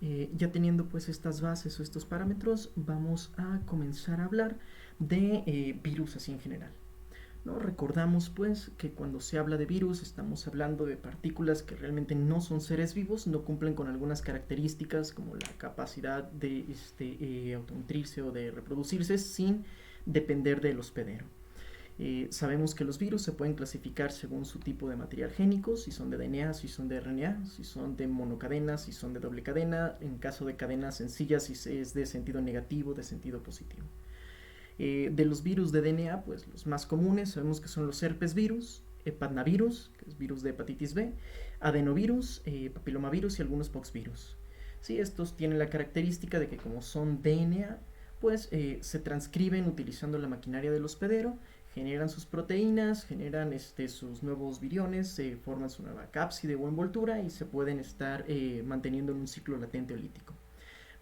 Ya teniendo pues estas bases o estos parámetros, vamos a comenzar a hablar de virus así en general. ¿No? Recordamos pues que cuando se habla de virus estamos hablando de partículas que realmente no son seres vivos, no cumplen con algunas características como la capacidad de autonutrirse o de reproducirse sin depender del hospedero. Sabemos que los virus se pueden clasificar según su tipo de material génico, si son de DNA, si son de RNA, si son de monocadena, si son de doble cadena, en caso de cadenas sencillas, si es de sentido negativo, de sentido positivo. De los virus de DNA, pues los más comunes sabemos que son los herpes virus, hepatnavirus, que es virus de hepatitis B, adenovirus, papilomavirus y algunos poxvirus. Sí, estos tienen la característica de que como son DNA, pues se transcriben utilizando la maquinaria del hospedero, generan sus proteínas, generan sus nuevos viriones, se forman su nueva cápside o envoltura y se pueden estar manteniendo en un ciclo latente o lítico.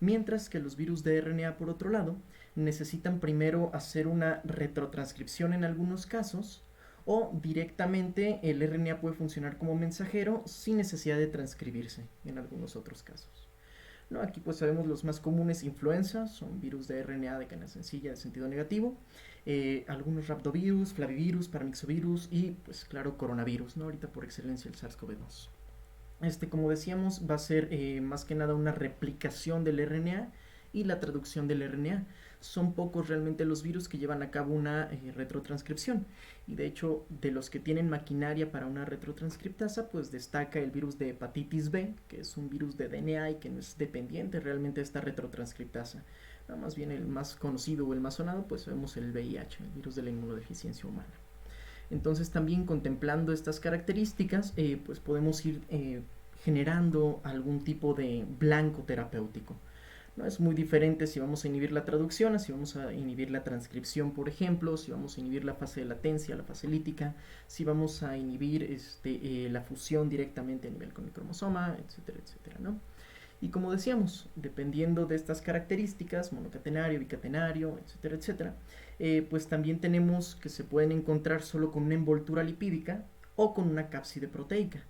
Mientras que los virus de RNA, por otro lado, necesitan primero hacer una retrotranscripción en algunos casos, o directamente el RNA puede funcionar como mensajero sin necesidad de transcribirse en algunos otros casos. ¿No? Aquí pues sabemos los más comunes: influenza, son virus de RNA de cadena sencilla de sentido negativo, algunos rhabdovirus, flavivirus, paramyxovirus y pues claro, coronavirus, ¿no? Ahorita por excelencia el SARS-CoV-2. Como decíamos, va a ser más que nada una replicación del RNA y la traducción del RNA. Son pocos realmente los virus que llevan a cabo una retrotranscripción. Y de hecho, de los que tienen maquinaria para una retrotranscriptasa, pues destaca el virus de hepatitis B, que es un virus de DNA y que no es dependiente realmente de esta retrotranscriptasa. No, más bien el más conocido o el más sonado, pues vemos el VIH, el virus de la inmunodeficiencia humana. Entonces también contemplando estas características, pues podemos ir generando algún tipo de blanco terapéutico. ¿No? Es muy diferente si vamos a inhibir la traducción, si vamos a inhibir la transcripción, por ejemplo, si vamos a inhibir la fase de latencia, la fase lítica, si vamos a inhibir la fusión directamente a nivel con el cromosoma, etcétera, etcétera, ¿no? Y como decíamos, dependiendo de estas características, monocatenario, bicatenario, etcétera, etcétera, pues también tenemos que se pueden encontrar solo con una envoltura lipídica o con una cápside proteica.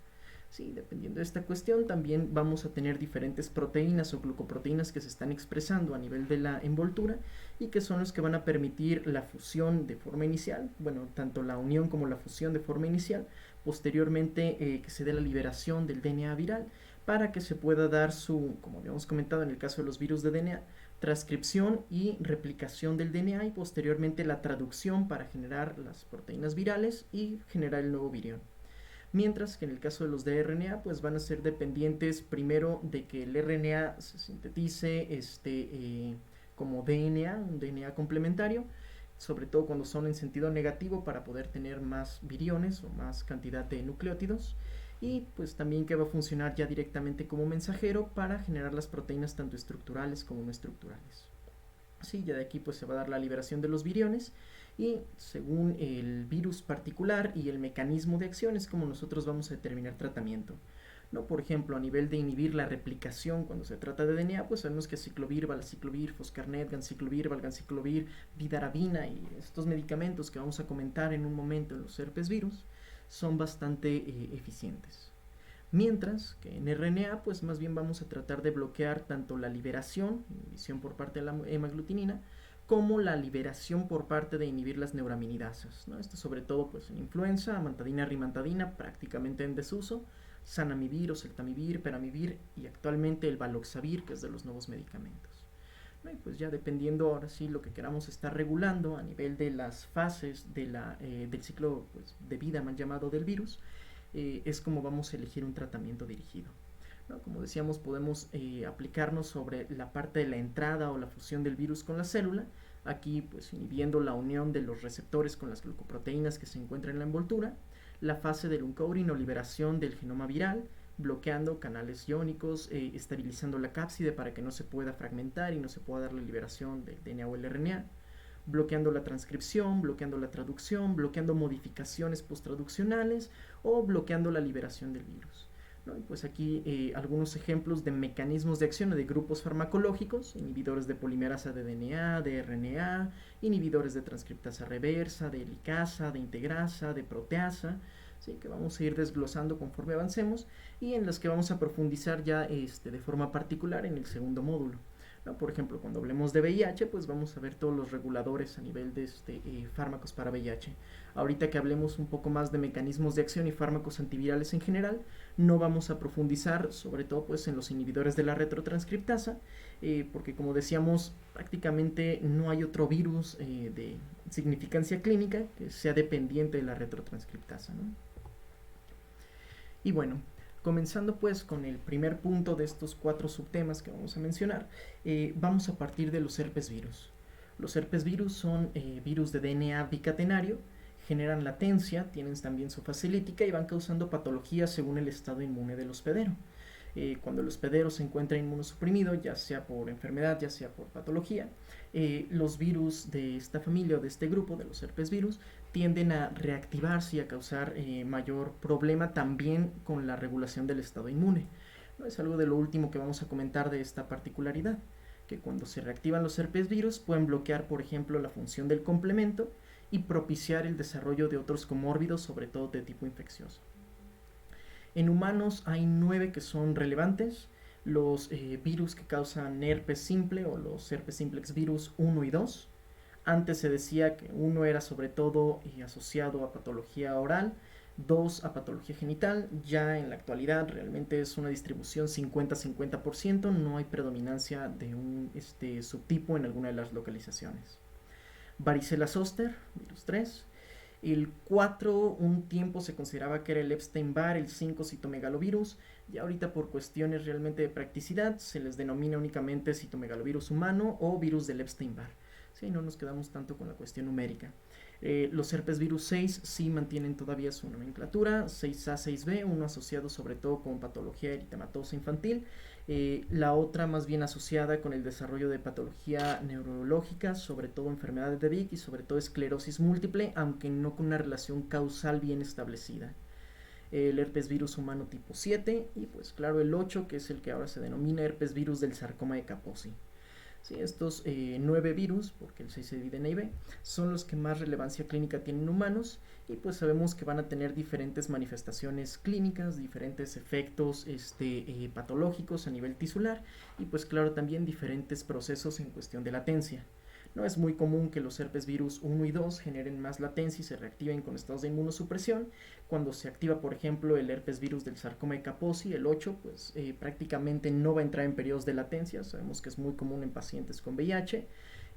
Sí, dependiendo de esta cuestión, también vamos a tener diferentes proteínas o glucoproteínas que se están expresando a nivel de la envoltura y que son los que van a permitir la fusión de forma inicial, bueno, tanto la unión como la fusión de forma inicial, posteriormente que se dé la liberación del DNA viral para que se pueda dar su, como habíamos comentado en el caso de los virus de DNA, transcripción y replicación del DNA y posteriormente la traducción para generar las proteínas virales y generar el nuevo virión. Mientras que en el caso de los de RNA, pues van a ser dependientes primero de que el RNA se sintetice como DNA, un DNA complementario, sobre todo cuando son en sentido negativo para poder tener más viriones o más cantidad de nucleótidos, y pues también que va a funcionar ya directamente como mensajero para generar las proteínas tanto estructurales como no estructurales. Sí, ya de aquí pues se va a dar la liberación de los viriones y según el virus particular y el mecanismo de acción es como nosotros vamos a determinar tratamiento. ¿No? Por ejemplo, a nivel de inhibir la replicación cuando se trata de DNA, pues sabemos que ciclovir, valaciclovir, foscarnet, ganciclovir, valganciclovir, vidarabina y estos medicamentos que vamos a comentar en un momento en los herpes virus son bastante eficientes. Mientras que en RNA, pues más bien vamos a tratar de bloquear tanto la liberación, inhibición por parte de la hemaglutinina, como la liberación por parte de inhibir las neuraminidasas, ¿no? Esto sobre todo pues en influenza, amantadina, rimantadina, prácticamente en desuso, zanamivir, oseltamivir, peramivir y actualmente el valoxavir, que es de los nuevos medicamentos. ¿No? Y pues ya dependiendo ahora sí lo que queramos estar regulando a nivel de las fases del ciclo pues, de vida mal llamado del virus, es como vamos a elegir un tratamiento dirigido. ¿No? Como decíamos, podemos aplicarnos sobre la parte de la entrada o la fusión del virus con la célula, aquí pues inhibiendo la unión de los receptores con las glucoproteínas que se encuentran en la envoltura, la fase del uncouring o liberación del genoma viral, bloqueando canales iónicos, estabilizando la cápside para que no se pueda fragmentar y no se pueda dar la liberación del DNA o el RNA, bloqueando la transcripción, bloqueando la traducción, bloqueando modificaciones posttraduccionales o bloqueando la liberación del virus. ¿No? Y pues aquí algunos ejemplos de mecanismos de acción de grupos farmacológicos: inhibidores de polimerasa de DNA, de RNA, inhibidores de transcriptasa reversa, de helicasa, de integrasa, de proteasa. ¿sí? Que vamos a ir desglosando conforme avancemos y en las que vamos a profundizar ya de forma particular en el segundo módulo. ¿No? Por ejemplo, cuando hablemos de VIH, pues vamos a ver todos los reguladores a nivel de fármacos para VIH. Ahorita que hablemos un poco más de mecanismos de acción y fármacos antivirales en general, no vamos a profundizar sobre todo pues en los inhibidores de la retrotranscriptasa, porque como decíamos, prácticamente no hay otro virus de significancia clínica que sea dependiente de la retrotranscriptasa, ¿no? Y bueno, comenzando pues con el primer punto de estos 4 subtemas que vamos a mencionar, vamos a partir de los herpes virus. Los herpes virus son virus de DNA bicatenario, generan latencia, tienen también su fase lítica y van causando patologías según el estado inmune del hospedero. Cuando el hospedero se encuentra inmunosuprimido, ya sea por enfermedad, ya sea por patología, los virus de esta familia o de este grupo, de los herpes virus, tienden a reactivarse y a causar mayor problema también con la regulación del estado inmune. ¿No? Es algo de lo último que vamos a comentar de esta particularidad, que cuando se reactivan los herpes virus pueden bloquear, por ejemplo, la función del complemento y propiciar el desarrollo de otros comórbidos, sobre todo de tipo infeccioso. En humanos hay 9 que son relevantes. Los virus que causan herpes simple o los herpes simplex virus 1 y 2. Antes se decía que 1 era sobre todo asociado a patología oral, 2 a patología genital. Ya en la actualidad realmente es una distribución 50-50%, no hay predominancia de un subtipo en alguna de las localizaciones. Varicela zoster, virus 3. El 4 un tiempo se consideraba que era el Epstein-Barr, el 5 citomegalovirus, y ahorita por cuestiones realmente de practicidad se les denomina únicamente citomegalovirus humano o virus del Epstein-Barr. Sí, no nos quedamos tanto con la cuestión numérica. Los herpes virus 6 sí mantienen todavía su nomenclatura, 6A, 6B, uno asociado sobre todo con patología eritematosa infantil, la otra más bien asociada con el desarrollo de patología neurológica, sobre todo enfermedades de Vick y sobre todo esclerosis múltiple, aunque no con una relación causal bien establecida. El herpes virus humano tipo 7 y pues claro el 8, que es el que ahora se denomina herpes virus del sarcoma de Kaposi. Sí, estos 9 virus, porque el 6 se divide en A y B, son los que más relevancia clínica tienen en humanos y pues sabemos que van a tener diferentes manifestaciones clínicas, diferentes efectos patológicos a nivel tisular y pues claro también diferentes procesos en cuestión de latencia. No es muy común que los herpes virus 1 y 2 generen más latencia y se reactiven con estados de inmunosupresión. Cuando se activa, por ejemplo, el herpes virus del sarcoma de Kaposi, el 8, pues prácticamente no va a entrar en periodos de latencia. Sabemos que es muy común en pacientes con VIH.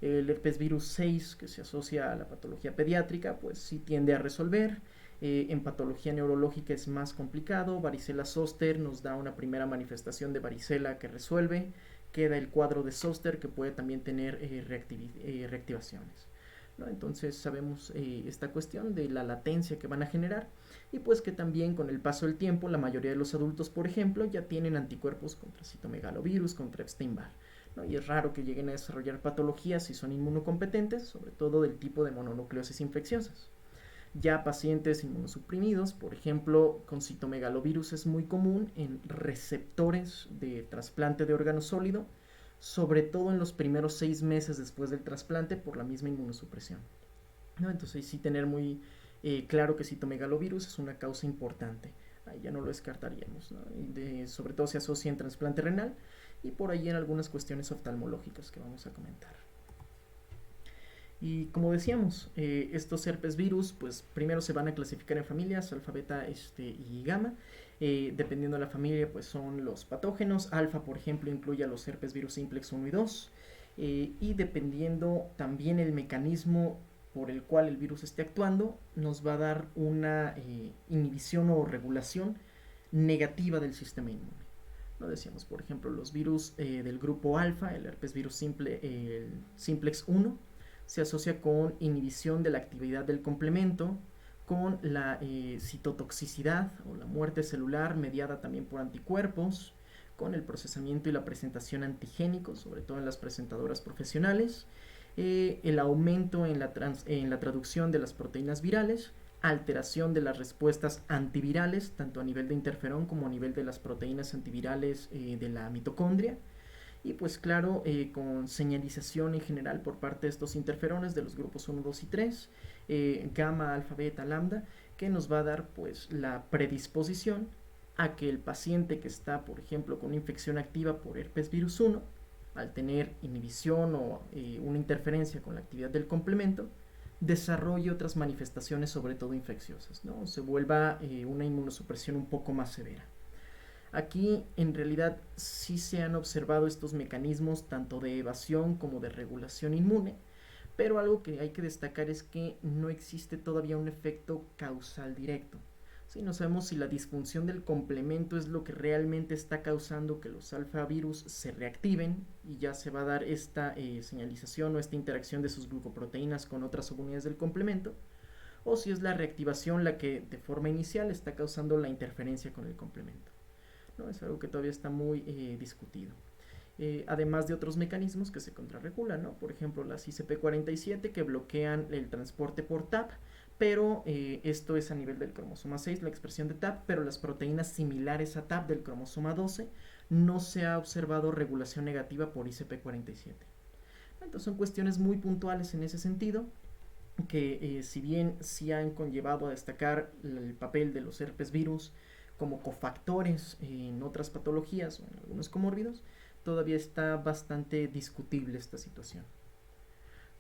El herpes virus 6, que se asocia a la patología pediátrica, pues sí tiende a resolver. En patología neurológica es más complicado. Varicela zoster nos da una primera manifestación de varicela que resuelve. Queda el cuadro de zoster que puede también tener reactivaciones, ¿no? Entonces sabemos esta cuestión de la latencia que van a generar y pues que también con el paso del tiempo la mayoría de los adultos, por ejemplo, ya tienen anticuerpos contra citomegalovirus, contra Epstein-Barr, ¿no? Y es raro que lleguen a desarrollar patologías si son inmunocompetentes, sobre todo del tipo de mononucleosis infecciosas. Ya pacientes inmunosuprimidos, por ejemplo, con citomegalovirus es muy común en receptores de trasplante de órgano sólido, sobre todo en los primeros 6 meses después del trasplante por la misma inmunosupresión, ¿no? Entonces sí tener muy claro que citomegalovirus es una causa importante, ahí ya no lo descartaríamos, ¿no? Sobre todo se asocia en trasplante renal y por ahí en algunas cuestiones oftalmológicas que vamos a comentar. Y como decíamos, estos herpes virus, pues primero se van a clasificar en familias, alfa, beta y gamma. Dependiendo de la familia, pues son los patógenos. Alfa, por ejemplo, incluye a los herpes virus simplex 1 y 2. Y dependiendo también el mecanismo por el cual el virus esté actuando, nos va a dar una inhibición o regulación negativa del sistema inmune. ¿No? Decíamos, por ejemplo, los virus del grupo alfa, el herpes virus simplex 1, se asocia con inhibición de la actividad del complemento, con la citotoxicidad o la muerte celular mediada también por anticuerpos, con el procesamiento y la presentación antigénicos, sobre todo en las presentadoras profesionales, el aumento en la traducción de las proteínas virales, alteración de las respuestas antivirales, tanto a nivel de interferón como a nivel de las proteínas antivirales de la mitocondria, y pues claro, con señalización en general por parte de estos interferones de los grupos 1, 2 y 3, gamma, alfa, beta, lambda, que nos va a dar pues la predisposición a que el paciente que está, por ejemplo, con una infección activa por herpes virus 1, al tener inhibición o una interferencia con la actividad del complemento, desarrolle otras manifestaciones, sobre todo infecciosas, ¿no? Se vuelva una inmunosupresión un poco más severa. Aquí en realidad sí se han observado estos mecanismos tanto de evasión como de regulación inmune, pero algo que hay que destacar es que no existe todavía un efecto causal directo. Sí, no sabemos si la disfunción del complemento es lo que realmente está causando que los alfavirus se reactiven y ya se va a dar esta señalización o esta interacción de sus glucoproteínas con otras subunidades del complemento, o si es la reactivación la que de forma inicial está causando la interferencia con el complemento, ¿no? Es algo que todavía está muy discutido. Además de otros mecanismos que se contrarregulan, ¿no? Por ejemplo, las ICP47 que bloquean el transporte por TAP, pero esto es a nivel del cromosoma 6, la expresión de TAP, pero las proteínas similares a TAP del cromosoma 12 no se ha observado regulación negativa por ICP47. Entonces son cuestiones muy puntuales en ese sentido, que si bien sí han conllevado a destacar el papel de los herpes virus como cofactores en otras patologías o en algunos comórbidos, todavía está bastante discutible esta situación.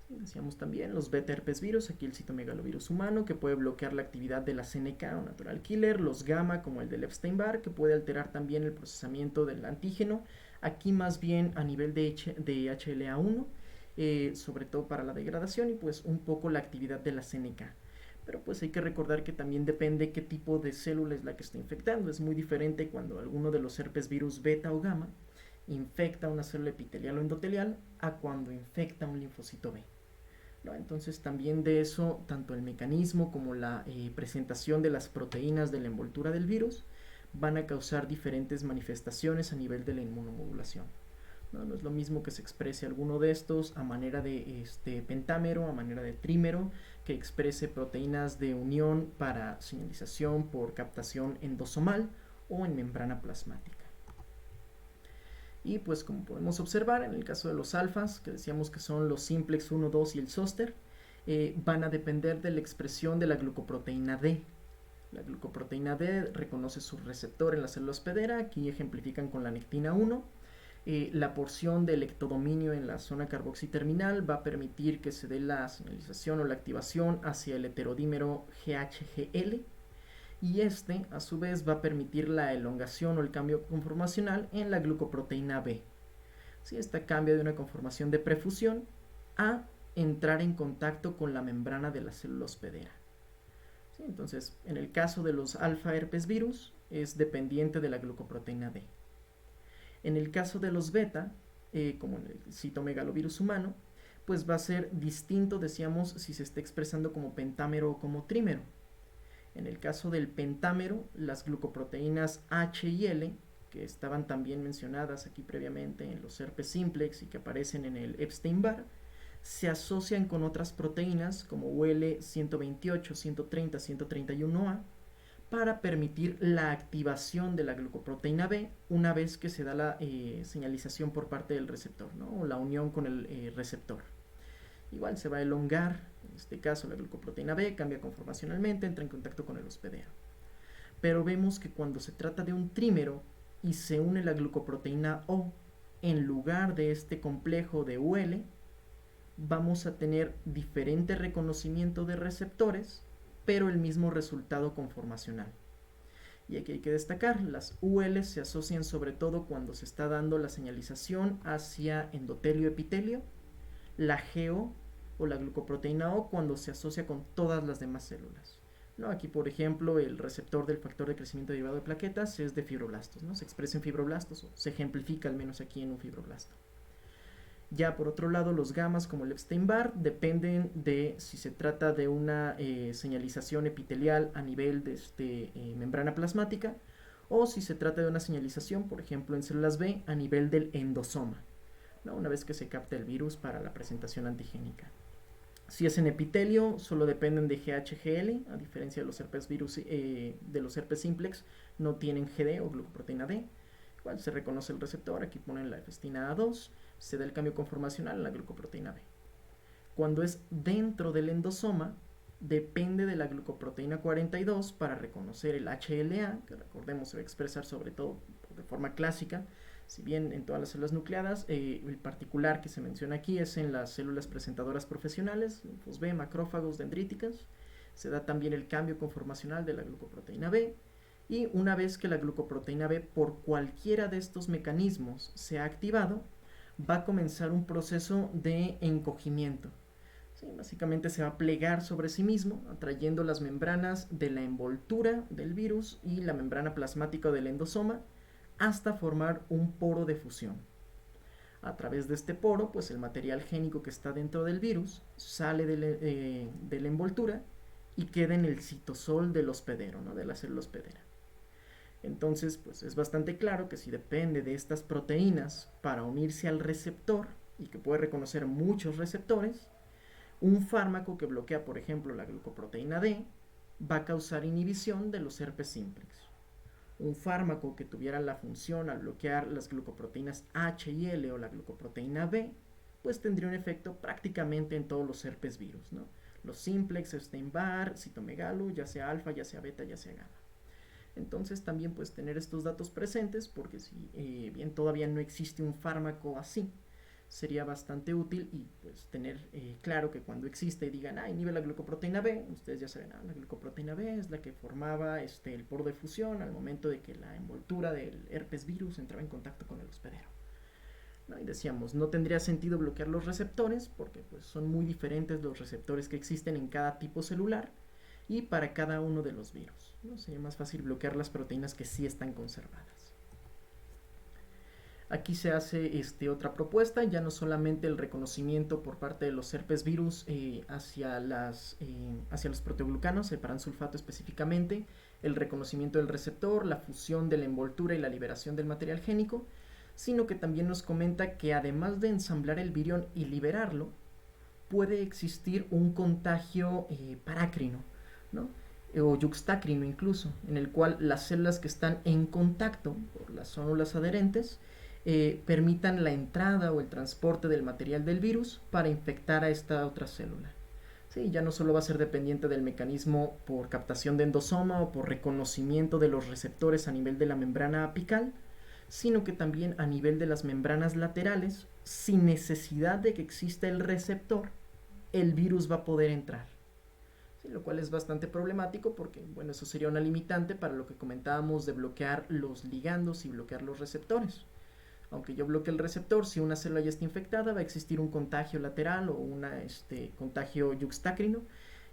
Decíamos también los beta herpes virus, aquí el citomegalovirus humano, que puede bloquear la actividad de la CNK o natural killer, los gamma como el del Epstein-Barr, que puede alterar también el procesamiento del antígeno, aquí más bien a nivel de HLA1, sobre todo para la degradación y pues un poco la actividad de la CNK. Pero pues hay que recordar que también depende qué tipo de célula es la que está infectando. Es muy diferente cuando alguno de los herpes virus beta o gamma infecta una célula epitelial o endotelial a cuando infecta un linfocito B, ¿no? Entonces también de eso, tanto el mecanismo como la presentación de las proteínas de la envoltura del virus van a causar diferentes manifestaciones a nivel de la inmunomodulación. No es lo mismo que se exprese alguno de estos a manera de pentámero, a manera de trímero, que exprese proteínas de unión para señalización por captación endosomal o en membrana plasmática. Y pues como podemos observar en el caso de los alfas, que decíamos que son los simplex 1, 2 y el zoster, van a depender de la expresión de la glucoproteína D. La glucoproteína D reconoce su receptor en la célula hospedera, aquí ejemplifican con la nectina 1. La porción del ectodominio en la zona carboxiterminal va a permitir que se dé la señalización o la activación hacia el heterodímero GHGL, y este a su vez va a permitir la elongación o el cambio conformacional en la glucoproteína B. ¿Sí? Esta cambia de una conformación de prefusión a entrar en contacto con la membrana de la célula hospedera. ¿Sí? Entonces, en el caso de los alfa herpes virus, es dependiente de la glucoproteína D. En el caso de los beta, como en el citomegalovirus humano, pues va a ser distinto, decíamos, si se está expresando como pentámero o como trímero. En el caso del pentámero, las glucoproteínas H y L, que estaban también mencionadas aquí previamente en los herpes simplex y que aparecen en el Epstein-Barr, se asocian con otras proteínas como UL 128, 130, 131A para permitir la activación de la glucoproteína B una vez que se da la señalización por parte del receptor, ¿no? O la unión con el receptor. Igual se va a elongar, en este caso la glucoproteína B cambia conformacionalmente, entra en contacto con el hospedero. Pero vemos que cuando se trata de un trímero y se une la glucoproteína O en lugar de este complejo de UL, vamos a tener diferente reconocimiento de receptores, pero el mismo resultado conformacional. Y aquí hay que destacar, las UL se asocian sobre todo cuando se está dando la señalización hacia endotelio-epitelio, la GO o la glucoproteína O cuando se asocia con todas las demás células, ¿no? Aquí, por ejemplo, el receptor del factor de crecimiento derivado de plaquetas es de fibroblastos, ¿no? Se expresa en fibroblastos, o se ejemplifica al menos aquí en un fibroblasto. Ya por otro lado, los gamas como el Epstein-Barr dependen de si se trata de una señalización epitelial a nivel de membrana plasmática o si se trata de una señalización, por ejemplo, en células B a nivel del endosoma, ¿no? Una vez que se capta el virus para la presentación antigénica. Si es en epitelio, solo dependen de GHGL, a diferencia de los herpes virus, de los herpes simplex, no tienen GD o glucoproteína D. Igual se reconoce el receptor, aquí ponen la efestina A2, se da el cambio conformacional en la glucoproteína B. Cuando es dentro del endosoma, depende de la glucoproteína 42 para reconocer el HLA, que recordemos se va a expresar sobre todo de forma clásica, si bien en todas las células nucleadas, el particular que se menciona aquí es en las células presentadoras profesionales, linfos B, macrófagos, dendríticas. Se da también el cambio conformacional de la glucoproteína B, y una vez que la glucoproteína B por cualquiera de estos mecanismos se ha activado, va a comenzar un proceso de encogimiento. Sí, básicamente se va a plegar sobre sí mismo, atrayendo las membranas de la envoltura del virus y la membrana plasmática del endosoma hasta formar un poro de fusión. A través de este poro, pues el material génico que está dentro del virus sale de la envoltura y queda en el citosol del hospedero, ¿no? De la célula hospedera. Entonces, pues es bastante claro que si depende de estas proteínas para unirse al receptor, y que puede reconocer muchos receptores, un fármaco que bloquea, por ejemplo, la glucoproteína D, va a causar inhibición de los herpes simplex. Un fármaco que tuviera la función al bloquear las glucoproteínas H y L o la glucoproteína B, pues tendría un efecto prácticamente en todos los herpes virus, ¿no? Los simplex, Epstein-Barr, citomegalo, ya sea alfa, ya sea beta, ya sea gamma. Entonces también pues tener estos datos presentes, porque si bien todavía no existe un fármaco así, sería bastante útil, y pues tener claro que cuando existe y digan, inhibe la glucoproteína B, ustedes ya saben, la glucoproteína B es la que formaba el poro de fusión al momento de que la envoltura del herpes virus entraba en contacto con el hospedero, ¿no? Y decíamos, no tendría sentido bloquear los receptores, porque pues son muy diferentes los receptores que existen en cada tipo celular y para cada uno de los virus, ¿no? Sería más fácil bloquear las proteínas que sí están conservadas. Aquí se hace otra propuesta, ya no solamente el reconocimiento por parte de los herpes virus hacia los proteoglucanos, el paransulfato específicamente, el reconocimiento del receptor, la fusión de la envoltura y la liberación del material génico, sino que también nos comenta que además de ensamblar el virión y liberarlo, puede existir un contagio parácrino, ¿no? O yuxtácrino incluso, en el cual las células que están en contacto por las células adherentes permitan la entrada o el transporte del material del virus para infectar a esta otra célula. Sí, ya no solo va a ser dependiente del mecanismo por captación de endosoma o por reconocimiento de los receptores a nivel de la membrana apical, sino que también a nivel de las membranas laterales, sin necesidad de que exista el receptor, el virus va a poder entrar. Sí, lo cual es bastante problemático porque, bueno, eso sería una limitante para lo que comentábamos de bloquear los ligandos y bloquear los receptores. Aunque yo bloquee el receptor, si una célula ya está infectada, va a existir un contagio lateral o un contagio yuxtácrino,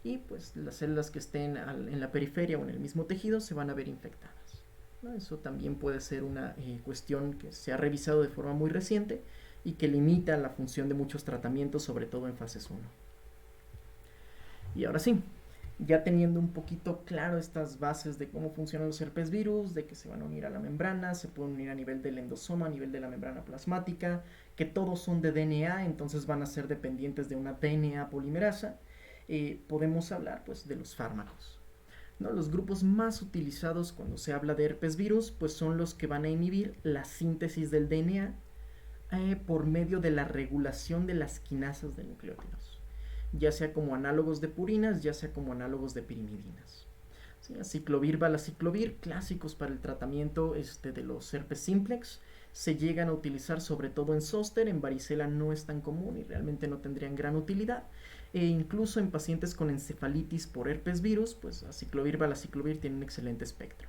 y pues las células que estén en la periferia o en el mismo tejido se van a ver infectadas, ¿no? Eso también puede ser una cuestión que se ha revisado de forma muy reciente y que limita la función de muchos tratamientos, sobre todo en fases 1. Y ahora sí, ya teniendo un poquito claro estas bases de cómo funcionan los herpes virus, de que se van a unir a la membrana, se pueden unir a nivel del endosoma, a nivel de la membrana plasmática, que todos son de DNA, entonces van a ser dependientes de una DNA polimerasa, podemos hablar pues de los fármacos, ¿no? Los grupos más utilizados cuando se habla de herpes virus pues son los que van a inhibir la síntesis del DNA por medio de la regulación de las quinasas de nucleótidos, ya sea como análogos de purinas, ya sea como análogos de pirimidinas. ¿Sí? Aciclovir, valaciclovir, clásicos para el tratamiento de los herpes simplex, se llegan a utilizar sobre todo en zóster, en varicela no es tan común y realmente no tendrían gran utilidad, e incluso en pacientes con encefalitis por herpes virus, pues aciclovir, valaciclovir tiene un excelente espectro.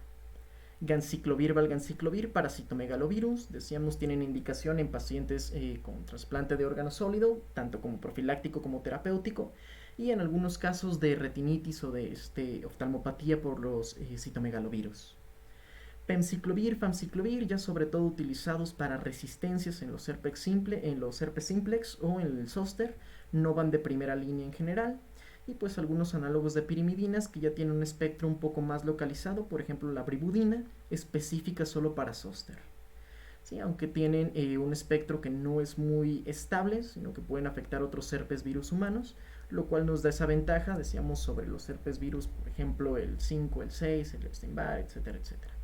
Ganciclovir, valganciclovir para citomegalovirus, decíamos, tienen indicación en pacientes con trasplante de órgano sólido, tanto como profiláctico como terapéutico, y en algunos casos de retinitis o de oftalmopatía por los citomegalovirus. Penciclovir, famciclovir, ya sobre todo utilizados para resistencias en los herpes simplex o en el zóster, no van de primera línea en general. Y pues algunos análogos de pirimidinas que ya tienen un espectro un poco más localizado, por ejemplo la bribudina, específica solo para zóster. ¿Sí? Aunque tienen un espectro que no es muy estable, sino que pueden afectar otros herpes virus humanos, lo cual nos da esa ventaja, decíamos, sobre los herpes virus, por ejemplo el 5, el 6, el Epstein-Barr, etcétera, etcétera.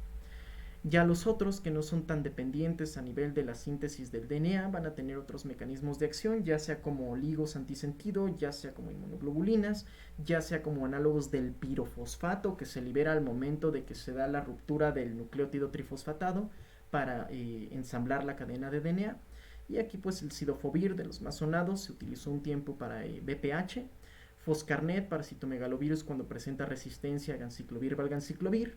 Ya los otros, que no son tan dependientes a nivel de la síntesis del DNA, van a tener otros mecanismos de acción, ya sea como ligos antisentido, ya sea como inmunoglobulinas, ya sea como análogos del pirofosfato que se libera al momento de que se da la ruptura del nucleótido trifosfatado para ensamblar la cadena de DNA. Y aquí pues el cidofovir, de los más sonados, se utilizó un tiempo para BPH, foscarnet para citomegalovirus cuando presenta resistencia a ganciclovir-valganciclovir,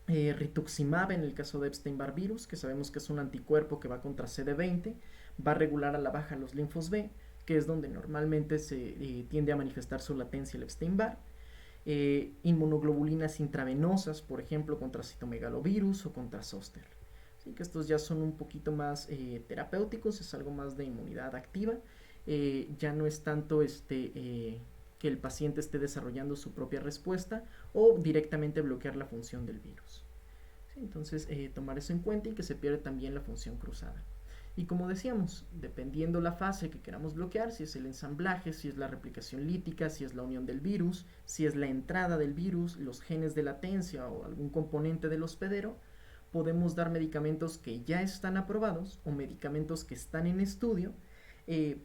rituximab en el caso de Epstein-Barr virus, que sabemos que es un anticuerpo que va contra CD20, va a regular a la baja los linfos B, que es donde normalmente se tiende a manifestar su latencia el Epstein-Barr. Inmunoglobulinas intravenosas, por ejemplo, contra citomegalovirus o contra zoster. Así que estos ya son un poquito más terapéuticos, es algo más de inmunidad activa. Ya no es tanto que el paciente esté desarrollando su propia respuesta o directamente bloquear la función del virus. ¿Sí? Entonces, tomar eso en cuenta y que se pierde también la función cruzada. Y como decíamos, dependiendo la fase que queramos bloquear, si es el ensamblaje, si es la replicación lítica, si es la unión del virus, si es la entrada del virus, los genes de latencia o algún componente del hospedero, podemos dar medicamentos que ya están aprobados o medicamentos que están en estudio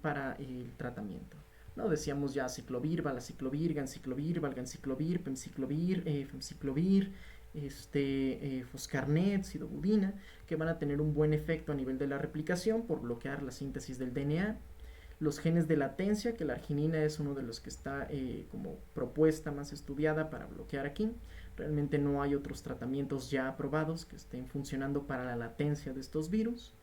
para el tratamiento. ¿No? Decíamos ya ciclovir, valaciclovir, ganciclovir, valganciclovir, pemciclovir, femciclovir, foscarnet, sidobudina, que van a tener un buen efecto a nivel de la replicación por bloquear la síntesis del DNA. Los genes de latencia, que la arginina es uno de los que está como propuesta más estudiada para bloquear aquí. Realmente no hay otros tratamientos ya aprobados que estén funcionando para la latencia de estos virus.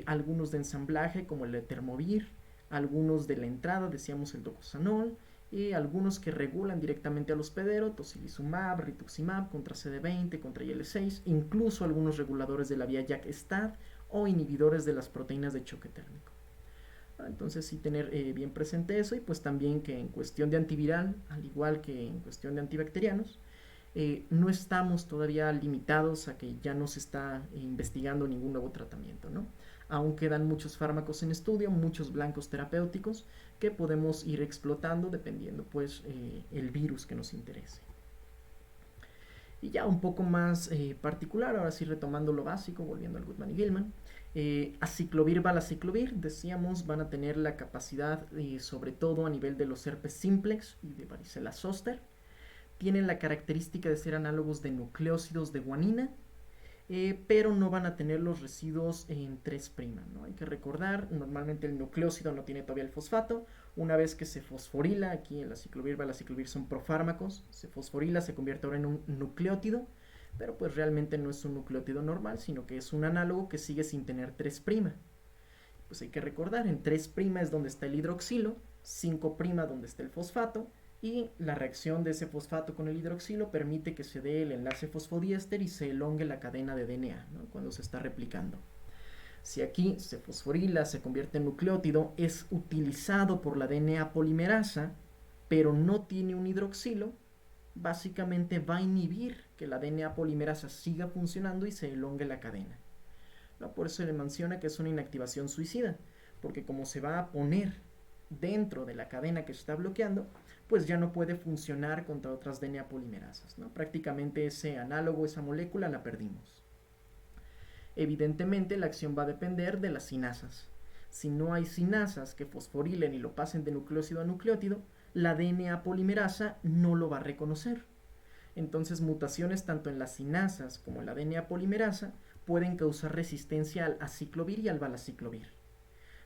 Algunos de ensamblaje como el etermovir, algunos de la entrada, decíamos el docosanol, y algunos que regulan directamente al hospedero, tocilizumab, rituximab contra CD20, contra IL-6, incluso algunos reguladores de la vía JAK-STAT o inhibidores de las proteínas de choque térmico. Entonces sí tener bien presente eso, y pues también que en cuestión de antiviral, al igual que en cuestión de antibacterianos, no estamos todavía limitados a que ya no se está investigando ningún nuevo tratamiento, ¿no? Aún quedan muchos fármacos en estudio, muchos blancos terapéuticos que podemos ir explotando dependiendo pues el virus que nos interese. Y ya un poco más particular, ahora sí retomando lo básico, volviendo al Goodman y Gilman, aciclovir, valaciclovir, decíamos, van a tener la capacidad, sobre todo a nivel de los herpes simplex y de varicela zoster. Tienen la característica de ser análogos de nucleósidos de guanina, pero no van a tener los residuos en 3', ¿no? Hay que recordar, normalmente el nucleósido no tiene todavía el fosfato. Una vez que se fosforila, aquí el aciclovir, valaciclovir son profármacos, se fosforila, se convierte ahora en un nucleótido, pero pues realmente no es un nucleótido normal, sino que es un análogo que sigue sin tener 3'. Pues hay que recordar, en 3' es donde está el hidroxilo, 5' donde está el fosfato, y la reacción de ese fosfato con el hidroxilo permite que se dé el enlace fosfodiéster y se elongue la cadena de DNA, ¿no? Cuando se está replicando. Si aquí se fosforila, se convierte en nucleótido, es utilizado por la DNA polimerasa, pero no tiene un hidroxilo, básicamente va a inhibir que la DNA polimerasa siga funcionando y se elongue la cadena, ¿no? Por eso le menciona que es una inactivación suicida, porque como se va a poner dentro de la cadena que se está bloqueando, pues ya no puede funcionar contra otras DNA polimerasas, ¿no? Prácticamente ese análogo, esa molécula la perdimos. Evidentemente la acción va a depender de las sinasas. Si no hay sinasas que fosforilen y lo pasen de nucleósido a nucleótido, la DNA polimerasa no lo va a reconocer. Entonces mutaciones tanto en las sinasas como en la DNA polimerasa pueden causar resistencia al aciclovir y al valaciclovir.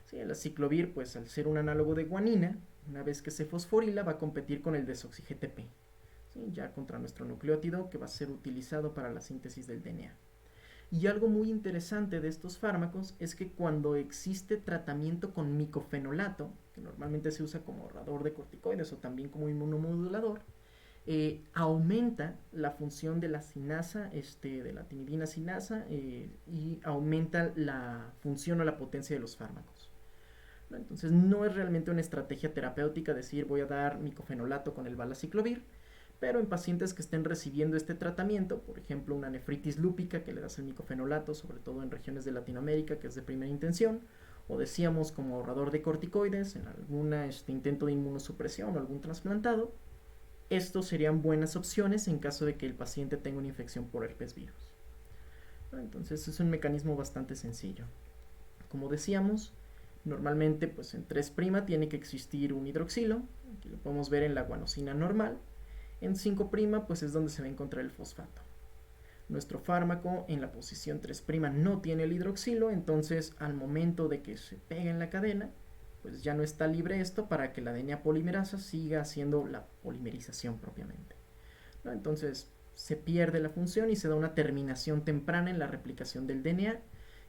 Sí, el aciclovir, pues al ser un análogo de guanina, una vez que se fosforila va a competir con el desoxi-GTP, ¿sí? Ya contra nuestro nucleótido que va a ser utilizado para la síntesis del DNA. Y algo muy interesante de estos fármacos es que cuando existe tratamiento con micofenolato, que normalmente se usa como ahorrador de corticoides o también como inmunomodulador, aumenta la función de la sinasa, de la timidina sinasa, y aumenta la función o la potencia de los fármacos. Entonces no es realmente una estrategia terapéutica decir voy a dar micofenolato con el valaciclovir, pero en pacientes que estén recibiendo este tratamiento, por ejemplo una nefritis lúpica que le das el micofenolato, sobre todo en regiones de Latinoamérica que es de primera intención, o decíamos como ahorrador de corticoides en algún intento de inmunosupresión o algún trasplantado, estos serían buenas opciones en caso de que el paciente tenga una infección por herpes virus. ¿no? Entonces es un mecanismo bastante sencillo. Como decíamos, normalmente pues en 3' tiene que existir un hidroxilo, aquí lo podemos ver en la guanosina normal. En 5' pues es donde se va a encontrar el fosfato. Nuestro fármaco en la posición 3' no tiene el hidroxilo, entonces al momento de que se pega en la cadena, pues ya no está libre esto para que la DNA polimerasa siga haciendo la polimerización propiamente, ¿no? Entonces se pierde la función y se da una terminación temprana en la replicación del DNA,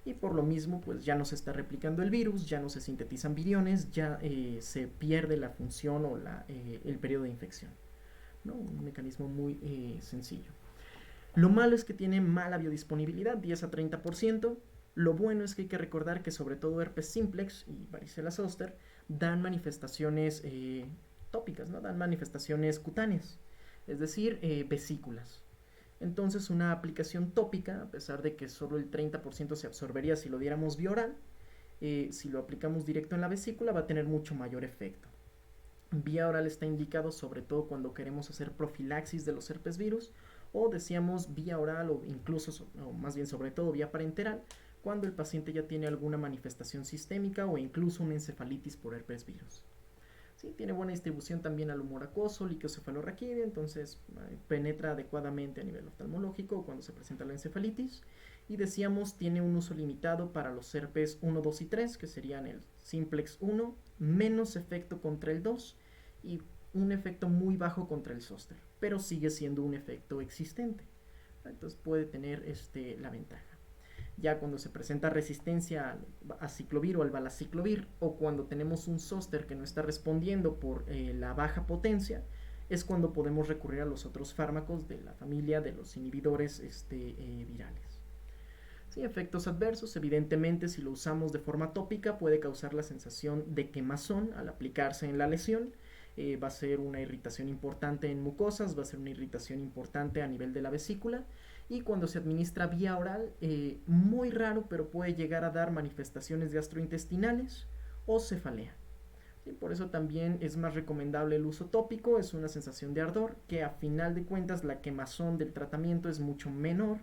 y por lo mismo pues ya no se está replicando el virus, ya no se sintetizan viriones, ya se pierde la función o el periodo de infección, ¿no? Un mecanismo muy sencillo. Lo malo es que tiene mala biodisponibilidad, 10 a 30%. Lo bueno es que hay que recordar que sobre todo herpes simplex y varicela zoster dan manifestaciones tópicas, ¿no? Dan manifestaciones cutáneas, es decir, vesículas. Entonces una aplicación tópica, a pesar de que solo el 30% se absorbería si lo diéramos vía oral, si lo aplicamos directo en la vesícula va a tener mucho mayor efecto. Vía oral está indicado sobre todo cuando queremos hacer profilaxis de los herpes virus, o decíamos vía oral o incluso, o más bien sobre todo vía parenteral, cuando el paciente ya tiene alguna manifestación sistémica o incluso una encefalitis por herpes virus. ¿Sí? Tiene buena distribución también al humor acuoso, líquido cefalorraquídeo, entonces penetra adecuadamente a nivel oftalmológico cuando se presenta la encefalitis. Y decíamos, tiene un uso limitado para los herpes 1, 2 y 3, que serían el simplex 1, menos efecto contra el 2 y un efecto muy bajo contra el zóster, pero sigue siendo un efecto existente. Entonces puede tener la ventaja. Ya cuando se presenta resistencia a ciclovir o al valaciclovir, o cuando tenemos un zóster que no está respondiendo por la baja potencia, es cuando podemos recurrir a los otros fármacos de la familia de los inhibidores virales. Sí, efectos adversos, evidentemente si lo usamos de forma tópica puede causar la sensación de quemazón al aplicarse en la lesión. Va a ser una irritación importante en mucosas, va a ser una irritación importante a nivel de la vesícula, y cuando se administra vía oral, muy raro, pero puede llegar a dar manifestaciones gastrointestinales o cefalea. ¿Sí? Por eso también es más recomendable el uso tópico, es una sensación de ardor, que a final de cuentas la quemazón del tratamiento es mucho menor,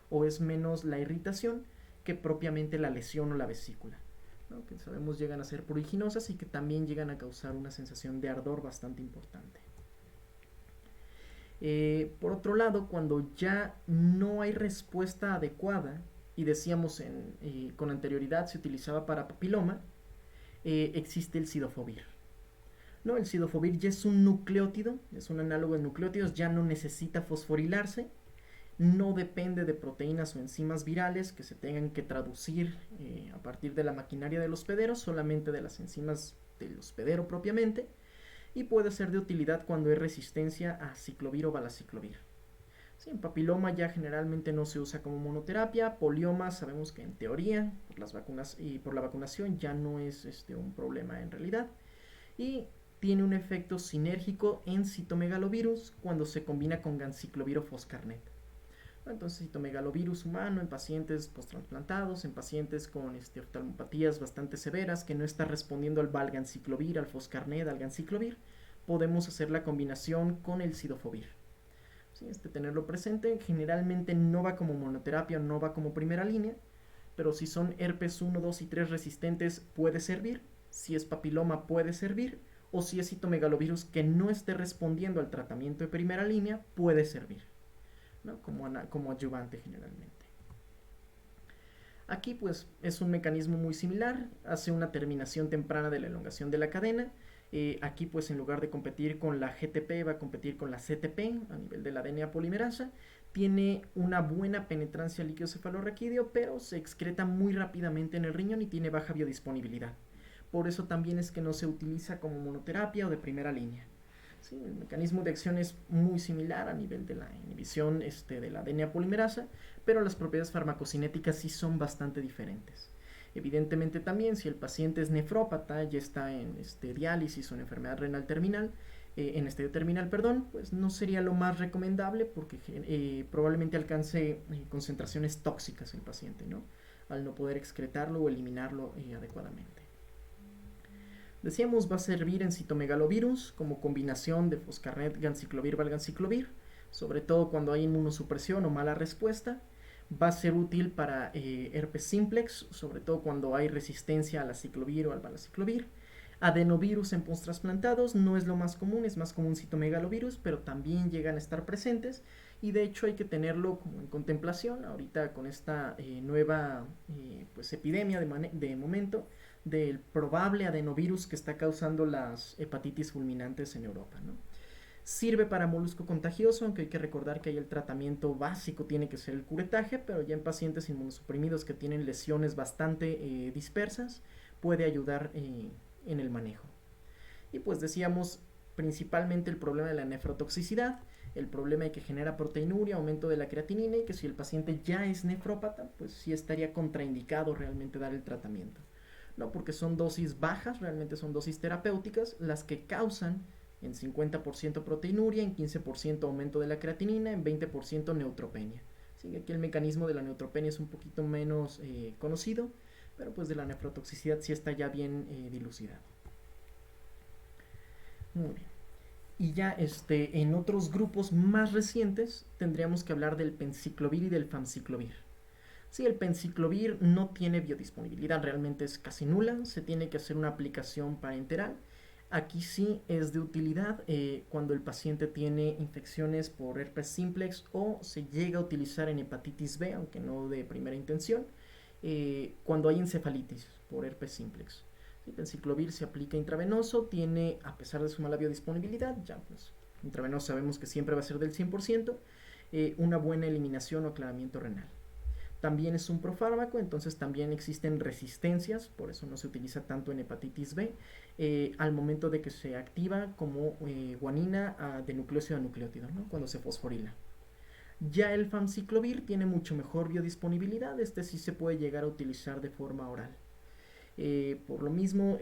o es menos la irritación que propiamente la lesión o la vesícula, ¿no? Que sabemos llegan a ser pruriginosas y que también llegan a causar una sensación de ardor bastante importante. Por otro lado, cuando ya no hay respuesta adecuada, y decíamos con anterioridad se utilizaba para papiloma, existe el cidofovir. ¿No? El cidofovir ya es un nucleótido, es un análogo de nucleótidos, ya no necesita fosforilarse, no depende de proteínas o enzimas virales que se tengan que traducir a partir de la maquinaria del hospedero, solamente de las enzimas del hospedero propiamente, y puede ser de utilidad cuando hay resistencia a ciclovir o valaciclovir. Sí, en papiloma ya generalmente no se usa como monoterapia. Polioma sabemos que en teoría por las vacunas y por la vacunación ya no es un problema en realidad, y tiene un efecto sinérgico en citomegalovirus cuando se combina con ganciclovir o foscarnet. Entonces, citomegalovirus humano en pacientes posttransplantados, en pacientes con oftalmopatías bastante severas que no está respondiendo al valganciclovir, al foscarnet, al ganciclovir, podemos hacer la combinación con el cidofovir. ¿Sí? Tenerlo presente, generalmente no va como monoterapia, no va como primera línea, pero si son herpes 1, 2 y 3 resistentes puede servir, si es papiloma puede servir, o si es citomegalovirus que no esté respondiendo al tratamiento de primera línea puede servir, ¿no? Como adyuvante generalmente. Aquí pues es un mecanismo muy similar, hace una terminación temprana de la elongación de la cadena. Aquí pues en lugar de competir con la GTP va a competir con la CTP a nivel de la DNA polimerasa. Tiene una buena penetrancia al líquido cefalorraquídeo, pero se excreta muy rápidamente en el riñón y tiene baja biodisponibilidad. Por eso también es que no se utiliza como monoterapia o de primera línea. ¿Sí? El mecanismo de acción es muy similar a nivel de la inhibición de la DNA polimerasa, pero las propiedades farmacocinéticas sí son bastante diferentes. Evidentemente también si el paciente es nefrópata, ya está en diálisis o en enfermedad renal terminal, en estadio terminal, pues no sería lo más recomendable porque probablemente alcance concentraciones tóxicas el paciente, ¿no? Al no poder excretarlo o eliminarlo adecuadamente. Decíamos, va a servir en citomegalovirus como combinación de foscarnet, ganciclovir, valganciclovir, sobre todo cuando hay inmunosupresión o mala respuesta. Va a ser útil para herpes simplex, sobre todo cuando hay resistencia a la ciclovir o al valaciclovir. Adenovirus en post-trasplantados no es lo más común, es más común citomegalovirus, pero también llegan a estar presentes y de hecho hay que tenerlo como en contemplación ahorita con esta nueva pues epidemia de momento del probable adenovirus que está causando las hepatitis fulminantes en Europa, ¿no? Sirve para molusco contagioso, aunque hay que recordar que ahí el tratamiento básico tiene que ser el curetaje, pero ya en pacientes inmunosuprimidos que tienen lesiones bastante dispersas puede ayudar en el manejo. Y pues decíamos principalmente el problema de la nefrotoxicidad, el problema de que genera proteinuria, aumento de la creatinina y que si el paciente ya es nefrópata, pues sí estaría contraindicado realmente dar el tratamiento, ¿no? Porque son dosis bajas, realmente son dosis terapéuticas las que causan en 50% proteinuria, en 15% aumento de la creatinina, en 20% neutropenia. ¿Sí? Aquí el mecanismo de la neutropenia es un poquito menos conocido, pero pues de la nefrotoxicidad sí está ya bien dilucidado. Muy bien. Y ya en otros grupos más recientes tendríamos que hablar del penciclovir y del famciclovir. Sí, el penciclovir no tiene biodisponibilidad, realmente es casi nula, se tiene que hacer una aplicación parenteral. Aquí sí es de utilidad cuando el paciente tiene infecciones por herpes simplex o se llega a utilizar en hepatitis B, aunque no de primera intención, cuando hay encefalitis por herpes simplex. ¿Sí? Penciclovir se aplica intravenoso, tiene, a pesar de su mala biodisponibilidad, ya pues intravenoso sabemos que siempre va a ser del 100%, una buena eliminación o aclaramiento renal. También es un profármaco, entonces también existen resistencias, por eso no se utiliza tanto en hepatitis B, al momento de que se activa como guanina de nucleócido a nucleótido, ¿no? Cuando se fosforila. Ya el famciclovir tiene mucho mejor biodisponibilidad, este sí se puede llegar a utilizar de forma oral. Por lo mismo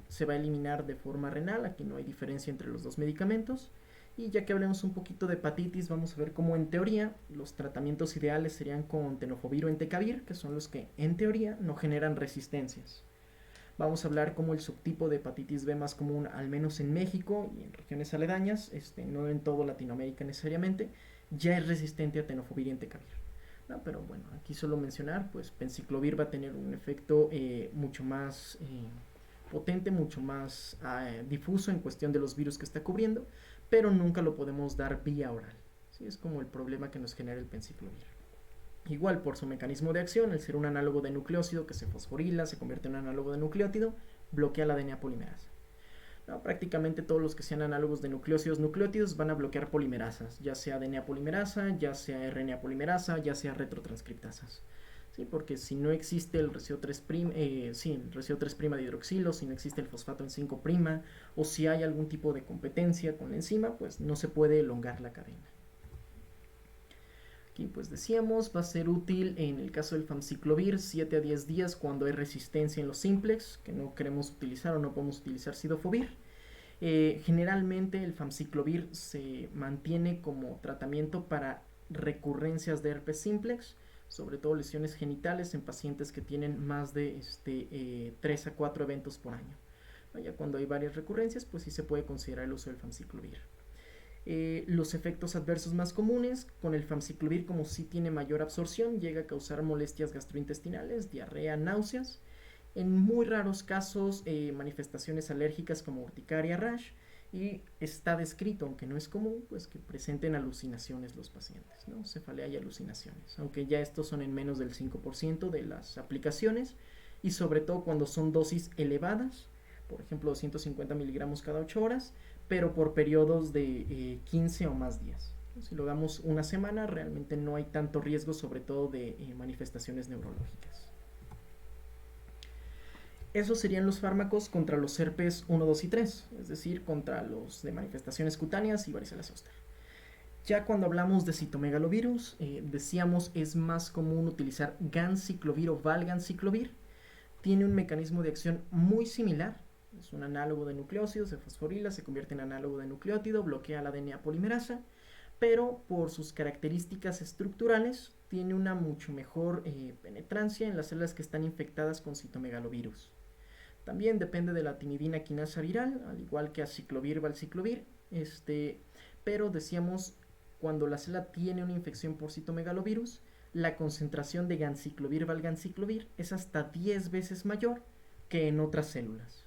se va a eliminar de forma renal, aquí no hay diferencia entre los dos medicamentos. Y ya que hablemos un poquito de hepatitis, vamos a ver cómo en teoría los tratamientos ideales serían con tenofovir o entecavir, que son los que en teoría no generan resistencias. Vamos a hablar como el subtipo de hepatitis B más común, al menos en México y en regiones aledañas, no en todo Latinoamérica necesariamente, ya es resistente a tenofovir y entecavir. No, pero bueno, aquí solo mencionar, pues penciclovir va a tener un efecto mucho más potente, mucho más difuso en cuestión de los virus que está cubriendo, pero nunca lo podemos dar vía oral. ¿Sí? Es como el problema que nos genera el penciclovir. Igual por su mecanismo de acción, el ser un análogo de nucleócido que se fosforila, se convierte en un análogo de nucleótido, bloquea la DNA polimerasa. No, prácticamente todos los que sean análogos de nucleócidos nucleótidos van a bloquear polimerasas, ya sea DNA polimerasa, ya sea RNA polimerasa, ya sea retrotranscriptasas. ¿Sí? Porque si no existe el recio3', el recio3' de hidroxilo, si no existe el fosfato en 5', o si hay algún tipo de competencia con la enzima, pues no se puede elongar la cadena. Aquí pues decíamos, va a ser útil en el caso del famciclovir 7 a 10 días cuando hay resistencia en los simplex, que no queremos utilizar o no podemos utilizar sidofovir. Generalmente el famciclovir se mantiene como tratamiento para recurrencias de herpes simplex, sobre todo lesiones genitales en pacientes que tienen más de 3 a 4 eventos por año. Ya cuando hay varias recurrencias, pues sí se puede considerar el uso del famciclovir. Los efectos adversos más comunes con el famciclovir, como sí tiene mayor absorción, llega a causar molestias gastrointestinales, diarrea, náuseas. En muy raros casos, manifestaciones alérgicas como urticaria, rash, y está descrito, aunque no es común, pues que presenten alucinaciones los pacientes, ¿no? Cefalea y alucinaciones, aunque ya estos son en menos del 5% de las aplicaciones, y sobre todo cuando son dosis elevadas, por ejemplo 250 miligramos cada 8 horas, pero por periodos de 15 o más días. Si lo damos una semana, realmente no hay tanto riesgo, sobre todo de manifestaciones neurológicas. Esos serían los fármacos contra los herpes 1, 2 y 3, es decir, contra los de manifestaciones cutáneas y varicela zoster. Ya cuando hablamos de citomegalovirus, decíamos es más común utilizar ganciclovir o valganciclovir. Tiene un mecanismo de acción muy similar, es un análogo de nucleócido, se fosforila, se convierte en análogo de nucleótido, bloquea la DNA polimerasa, pero por sus características estructurales tiene una mucho mejor penetrancia en las células que están infectadas con citomegalovirus. También depende de la timidina quinasa viral, al igual que aciclovir, valciclovir, pero decíamos, cuando la célula tiene una infección por citomegalovirus, la concentración de ganciclovir-valganciclovir es hasta 10 veces mayor que en otras células,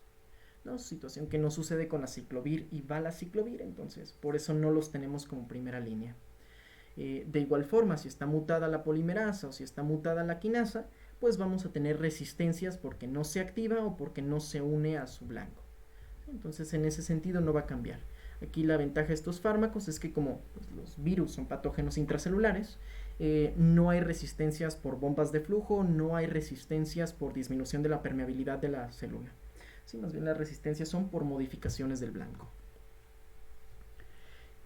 ¿no? Situación que no sucede con aciclovir y valaciclovir, entonces por eso no los tenemos como primera línea. De igual forma, si está mutada la polimerasa o si está mutada la quinasa, pues vamos a tener resistencias porque no se activa o porque no se une a su blanco. Entonces en ese sentido no va a cambiar. Aquí la ventaja de estos fármacos es que como pues, los virus son patógenos intracelulares, no hay resistencias por bombas de flujo, no hay resistencias por disminución de la permeabilidad de la célula. Sí, más bien las resistencias son por modificaciones del blanco.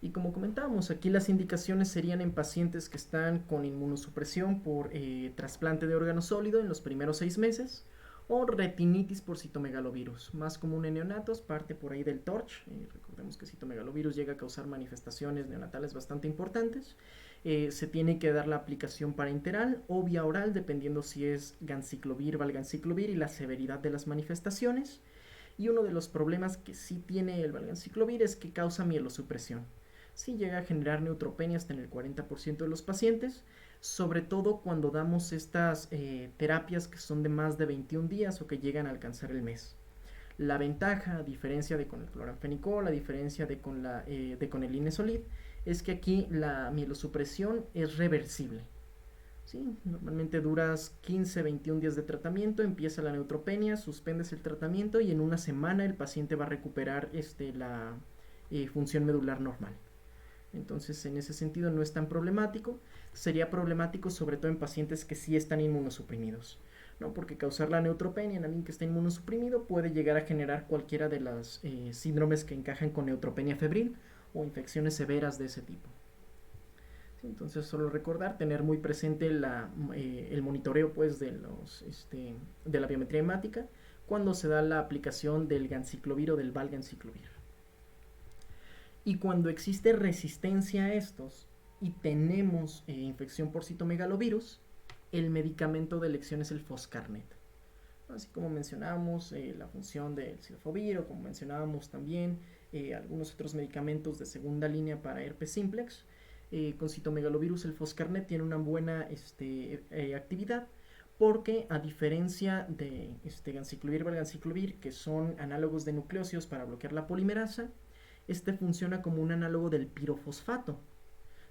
Y como comentábamos, aquí las indicaciones serían en pacientes que están con inmunosupresión por trasplante de órgano sólido en los primeros 6 meses, o retinitis por citomegalovirus, más común en neonatos, parte por ahí del TORCH. Recordemos que citomegalovirus llega a causar manifestaciones neonatales bastante importantes. Se tiene que dar la aplicación parenteral o vía oral, dependiendo si es ganciclovir, valganciclovir y la severidad de las manifestaciones. Y uno de los problemas que sí tiene el valganciclovir es que causa mielosupresión. Sí llega a generar neutropenia hasta en el 40% de los pacientes, sobre todo cuando damos estas terapias que son de más de 21 días o que llegan a alcanzar el mes. La ventaja, a diferencia de con el cloranfenicol, a diferencia de con el Inesolid, es que aquí la mielosupresión es reversible. ¿Sí? Normalmente duras 15-21 días de tratamiento, empieza la neutropenia, suspendes el tratamiento y en una semana el paciente va a recuperar la función medular normal. Entonces en ese sentido no es tan problemático. Sería problemático sobre todo en pacientes que sí están inmunosuprimidos, ¿no? Porque causar la neutropenia en alguien que está inmunosuprimido puede llegar a generar cualquiera de las síndromes que encajan con neutropenia febril o infecciones severas de ese tipo. ¿Sí? Entonces solo recordar, tener muy presente el monitoreo pues, de la biometría hemática cuando se da la aplicación del ganciclovir o del valganciclovir. Y cuando existe resistencia a estos y tenemos infección por citomegalovirus, el medicamento de elección es el foscarnet. Así como mencionábamos la función del cidofovir, o como mencionábamos también algunos otros medicamentos de segunda línea para herpes simplex, con citomegalovirus el foscarnet tiene una buena actividad, porque a diferencia de ganciclovir y valganciclovir, que son análogos de nucleósidos para bloquear la polimerasa, funciona como un análogo del pirofosfato.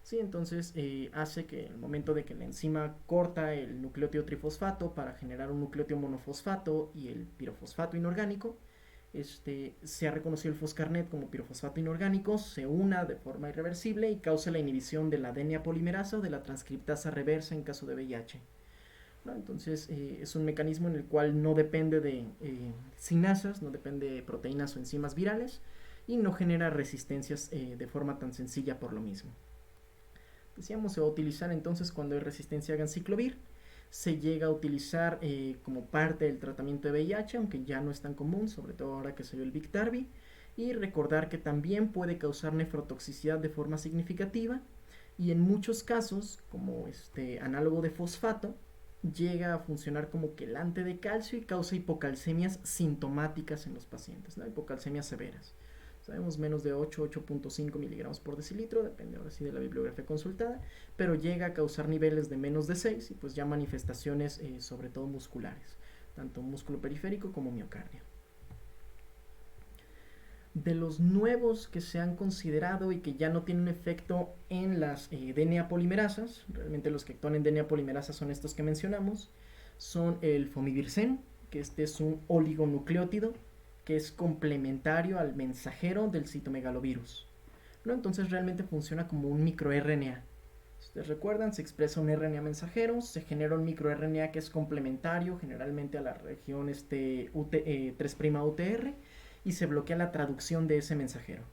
¿Sí? Entonces hace que en el momento de que la enzima corta el nucleótido trifosfato para generar un nucleótido monofosfato y el pirofosfato inorgánico, se ha reconocido el foscarnet como pirofosfato inorgánico, se una de forma irreversible y causa la inhibición de la DNA polimerasa o de la transcriptasa reversa en caso de VIH. ¿No? Entonces es un mecanismo en el cual no depende de sinasas, no depende de proteínas o enzimas virales, y no genera resistencias de forma tan sencilla por lo mismo. Decíamos, se va a utilizar entonces cuando hay resistencia a ganciclovir, se llega a utilizar como parte del tratamiento de VIH, aunque ya no es tan común, sobre todo ahora que salió el Biktarvy, y recordar que también puede causar nefrotoxicidad de forma significativa, y en muchos casos, como análogo de fosfato, llega a funcionar como quelante de calcio y causa hipocalcemias sintomáticas en los pacientes, ¿no? Hipocalcemias severas. Sabemos menos de 8.5 miligramos por decilitro, depende ahora sí de la bibliografía consultada, pero llega a causar niveles de menos de 6 y pues ya manifestaciones sobre todo musculares, tanto músculo periférico como miocardio. De los nuevos que se han considerado y que ya no tienen efecto en las DNA polimerasas, realmente los que actúan en DNA polimerasas son estos que mencionamos, son el fomivirsen, que es un oligonucleótido que es complementario al mensajero del citomegalovirus, ¿no? Entonces realmente funciona como un microRNA. Si ustedes recuerdan, se expresa un RNA mensajero, se genera un microRNA que es complementario generalmente a la región 3'UTR y se bloquea la traducción de ese mensajero.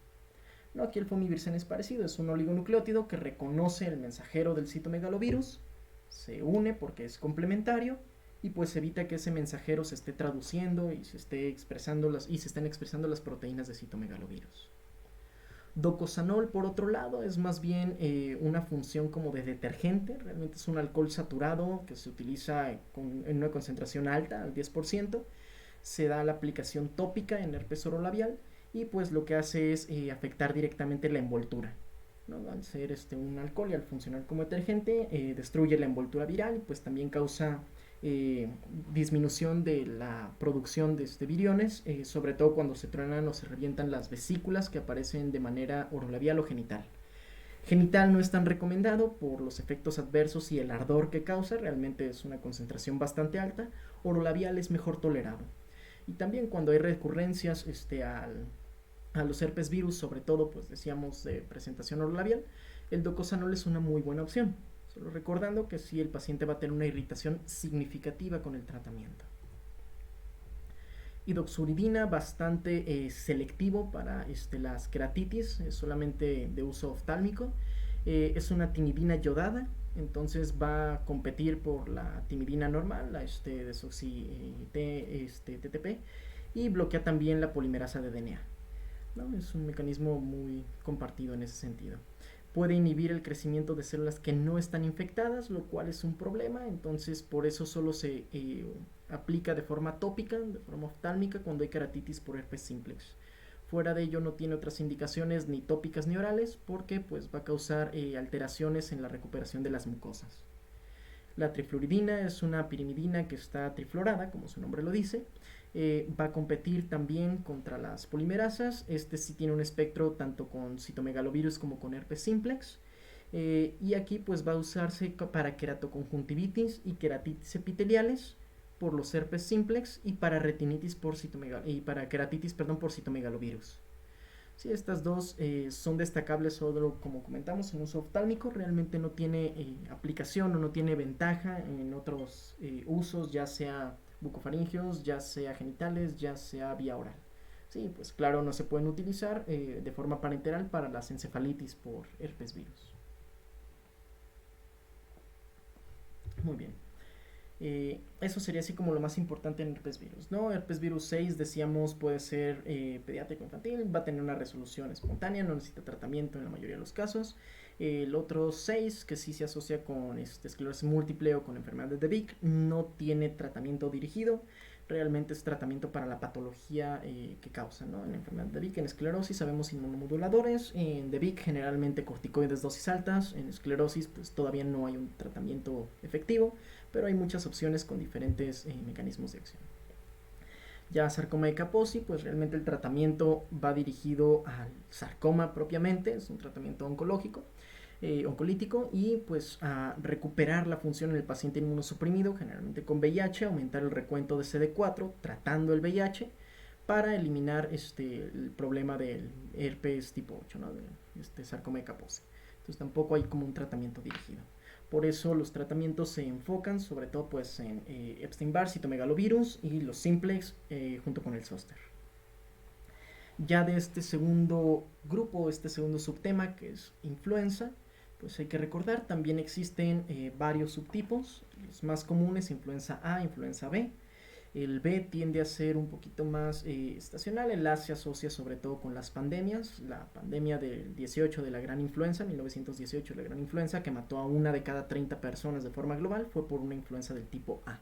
No, aquí el fomivirsen es parecido, es un oligonucleótido que reconoce el mensajero del citomegalovirus, se une porque es complementario y pues evita que ese mensajero se esté traduciendo y se estén expresando las proteínas de citomegalovirus. Docosanol, por otro lado, es más bien una función como de detergente, realmente es un alcohol saturado que se utiliza en una concentración alta, al 10%, se da la aplicación tópica en herpes orolabial y pues lo que hace es afectar directamente la envoltura, ¿no? Al ser un alcohol y al funcionar como detergente, destruye la envoltura viral y pues también causa eh, disminución de la producción de viriones, sobre todo cuando se truenan o se revientan las vesículas que aparecen de manera orolabial o genital. Genital no es tan recomendado por los efectos adversos y el ardor que causa, realmente es una concentración bastante alta. Orolabial es mejor tolerado. Y también cuando hay recurrencias a los herpes virus, sobre todo, pues decíamos de presentación orolabial, el docosanol es una muy buena opción. Solo recordando que si el paciente va a tener una irritación significativa con el tratamiento. Hidroxuridina bastante selectivo para las queratitis, es solamente de uso oftálmico. Es una timidina yodada, entonces va a competir por la timidina normal, la TTP, y bloquea también la polimerasa de DNA, ¿no? Es un mecanismo muy compartido en ese sentido. Puede inhibir el crecimiento de células que no están infectadas, lo cual es un problema, entonces por eso solo se aplica de forma tópica, de forma oftálmica, cuando hay queratitis por herpes simplex. Fuera de ello no tiene otras indicaciones ni tópicas ni orales porque pues va a causar alteraciones en la recuperación de las mucosas. La trifluoridina es una pirimidina que está trifluorada, como su nombre lo dice. Va a competir también contra las polimerasas. Sí tiene un espectro tanto con citomegalovirus como con herpes simplex. Y aquí pues va a usarse para queratoconjuntivitis y queratitis epiteliales por los herpes simplex y para retinitis y para queratitis por citomegalovirus. Sí, estas dos son destacables solo, como comentamos, en uso oftálmico. Realmente no tiene aplicación o no tiene ventaja en otros usos, ya sea bucofaringeos, ya sea genitales, ya sea vía oral. Sí, pues claro, no se pueden utilizar de forma parenteral para las encefalitis por herpes virus. Muy bien. Eso sería así como lo más importante en herpes virus, ¿no? Herpes virus 6, decíamos, puede ser pediátrico infantil, va a tener una resolución espontánea, no necesita tratamiento en la mayoría de los casos. El otro 6, que sí se asocia con esclerosis múltiple o con enfermedades de Vick, no tiene tratamiento dirigido, realmente es tratamiento para la patología que causa, ¿no? En enfermedad de Vick, en esclerosis sabemos inmunomoduladores, en de Vick generalmente corticoides dosis altas, en esclerosis pues todavía no hay un tratamiento efectivo, pero hay muchas opciones con diferentes mecanismos de acción. Ya sarcoma de Kaposi, pues realmente el tratamiento va dirigido al sarcoma propiamente, es un tratamiento oncológico, oncolítico, y pues a recuperar la función en el paciente inmunosuprimido, generalmente con VIH, aumentar el recuento de CD4, tratando el VIH, para eliminar el problema del herpes tipo 8, ¿no? De sarcoma de Kaposi. Entonces tampoco hay como un tratamiento dirigido. Por eso los tratamientos se enfocan sobre todo pues en Epstein-Barr, citomegalovirus y los simplex junto con el zóster. Ya de este segundo grupo, este segundo subtema que es influenza, pues hay que recordar también existen varios subtipos, los más comunes influenza A, influenza B. El B tiende a ser un poquito más estacional, el A se asocia sobre todo con las pandemias, la pandemia del 18 de la gran influenza, 1918 la gran influenza, que mató a una de cada 30 personas de forma global, fue por una influenza del tipo A.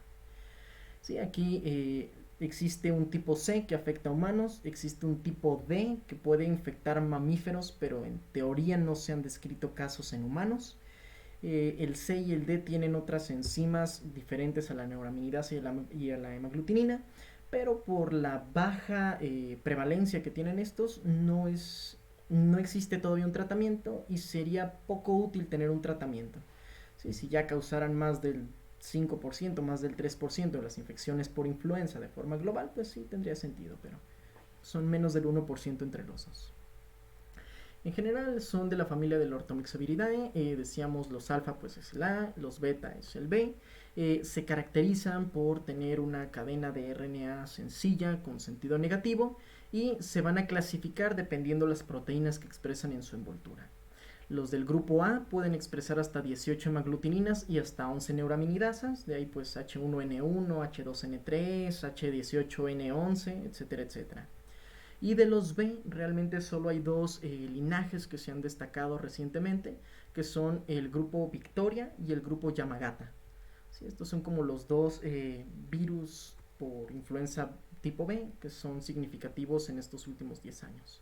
Sí, aquí existe un tipo C que afecta a humanos, existe un tipo D que puede infectar mamíferos, pero en teoría no se han descrito casos en humanos. El C y el D tienen otras enzimas diferentes a la neuraminidasa y a la hemaglutinina, pero por la baja prevalencia que tienen estos, no existe todavía un tratamiento y sería poco útil tener un tratamiento. Sí, si ya causaran más del 5%, más del 3% de las infecciones por influenza de forma global, pues sí tendría sentido, pero son menos del 1% entre los dos. En general son de la familia del Orthomyxoviridae, decíamos los alfa pues es el A, los beta es el B, se caracterizan por tener una cadena de RNA sencilla con sentido negativo y se van a clasificar dependiendo las proteínas que expresan en su envoltura. Los del grupo A pueden expresar hasta 18 hemaglutininas y hasta 11 neuraminidasas, de ahí pues H1N1, H2N3, H18N11, etcétera, etcétera. Y de los B, realmente solo hay dos linajes que se han destacado recientemente, que son el grupo Victoria y el grupo Yamagata. ¿Sí? Estos son como los dos virus por influenza tipo B que son significativos en estos últimos 10 años.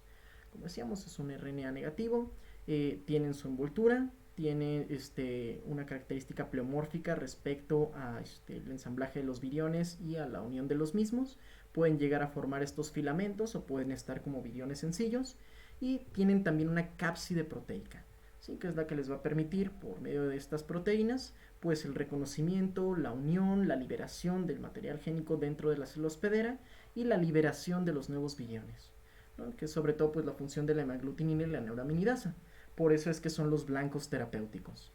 Como decíamos, es un RNA negativo, Tienen su envoltura, tienen una característica pleomórfica respecto a el ensamblaje de los viriones y a la unión de los mismos. Pueden llegar a formar estos filamentos o pueden estar como viriones sencillos, y tienen también una cápside proteica, ¿sí? Que es la que les va a permitir, por medio de estas proteínas, pues el reconocimiento, la unión, la liberación del material génico dentro de la célula hospedera y la liberación de los nuevos viriones, ¿no? Que es sobre todo pues la función de la hemaglutinina y la neuraminidasa. Por eso es que son los blancos terapéuticos.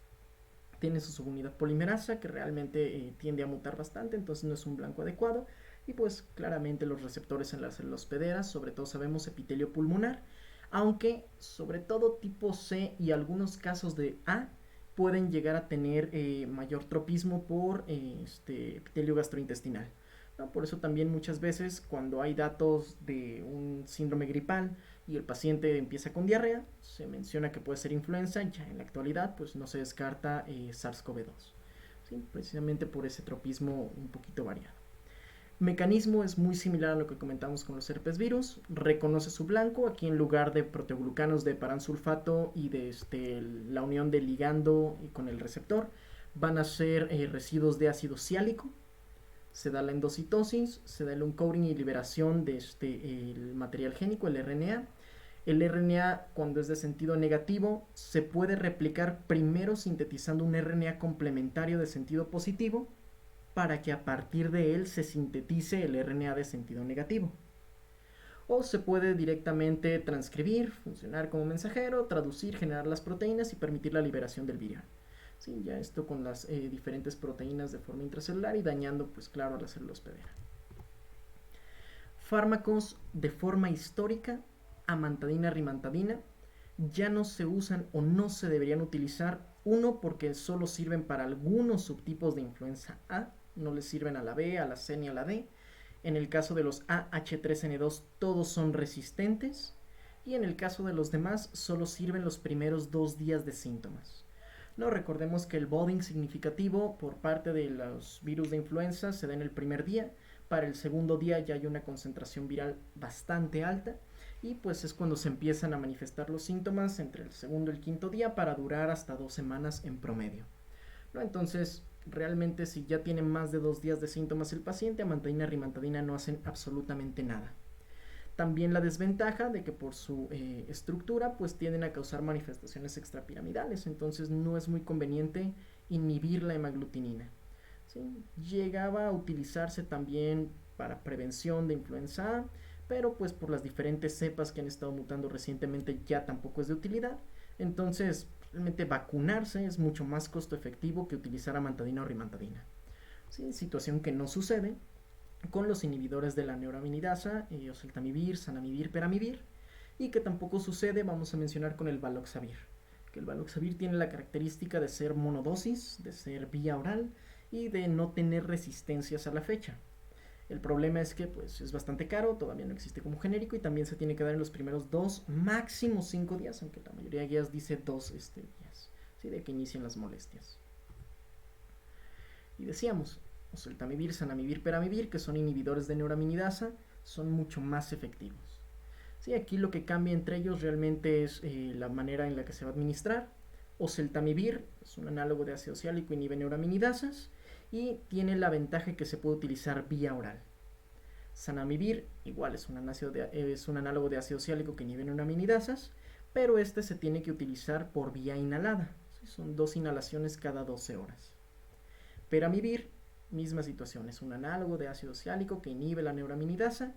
Tiene su subunidad polimerasa que realmente tiende a mutar bastante, entonces no es un blanco adecuado. Y pues claramente los receptores en las células hospederas, sobre todo sabemos epitelio pulmonar, aunque sobre todo tipo C y algunos casos de A pueden llegar a tener mayor tropismo por epitelio gastrointestinal, ¿no? Por eso también muchas veces cuando hay datos de un síndrome gripal y el paciente empieza con diarrea, se menciona que puede ser influenza. Ya en la actualidad pues no se descarta SARS-CoV-2, ¿sí? Precisamente por ese tropismo un poquito variado. Mecanismo es muy similar a lo que comentamos con los herpes virus. Reconoce su blanco. Aquí en lugar de proteoglucanos de paransulfato y de la unión del ligando y con el receptor, van a ser residuos de ácido ciálico. Se da la endocitosis, se da el uncoating y liberación de el material génico, el RNA. El RNA, cuando es de sentido negativo, se puede replicar primero sintetizando un RNA complementario de sentido positivo, para que a partir de él se sintetice el RNA de sentido negativo. O se puede directamente transcribir, funcionar como mensajero, traducir, generar las proteínas y permitir la liberación del virión. Sí, ya esto con las diferentes proteínas de forma intracelular y dañando, pues claro, a la célula hospedera. Fármacos de forma histórica, amantadina, rimantadina, ya no se usan o no se deberían utilizar. Uno, porque solo sirven para algunos subtipos de influenza A, no les sirven a la B, a la C ni a la D. En el caso de los AH3N2 todos son resistentes, y en el caso de los demás solo sirven los primeros 2 días de síntomas. No, recordemos que el budding significativo por parte de los virus de influenza se da en el primer día. Para el segundo día ya hay una concentración viral bastante alta, y pues es cuando se empiezan a manifestar los síntomas entre el segundo y el quinto día, para durar hasta 2 semanas en promedio, ¿no? Entonces realmente si ya tiene más de 2 días de síntomas el paciente, amantadina, rimantadina no hacen absolutamente nada. También la desventaja de que por su estructura pues tienden a causar manifestaciones extrapiramidales, entonces no es muy conveniente inhibir la hemaglutinina, ¿sí? Llegaba a utilizarse también para prevención de influenza A, pero pues por las diferentes cepas que han estado mutando recientemente ya tampoco es de utilidad. Entonces realmente vacunarse es mucho más costo efectivo que utilizar amantadina o rimantadina, ¿sí? Situación que no sucede con los inhibidores de la neuraminidasa, oseltamivir, zanamivir, peramivir, y que tampoco sucede, vamos a mencionar, con el valoxavir. Que el valoxavir tiene la característica de ser monodosis, de ser vía oral y de no tener resistencias a la fecha. El problema es que pues es bastante caro, todavía no existe como genérico, y también se tiene que dar en los primeros 2, máximo 5 días, aunque la mayoría de guías dice 2 días, ¿sí? De que inician las molestias. Y decíamos, oseltamivir, zanamivir, peramivir, que son inhibidores de neuraminidasa, son mucho más efectivos. Sí, aquí lo que cambia entre ellos realmente es la manera en la que se va a administrar. Oseltamivir es un análogo de ácido ciálico, inhibe neuraminidasas y tiene la ventaja que se puede utilizar vía oral. Zanamivir igual es un análogo de ácido ciálico que inhibe neuraminidasas, pero este se tiene que utilizar por vía inhalada. ¿Sí? Son 2 inhalaciones cada 12 horas. Peramivir, misma situación, es un análogo de ácido ciálico que inhibe la neuraminidasa,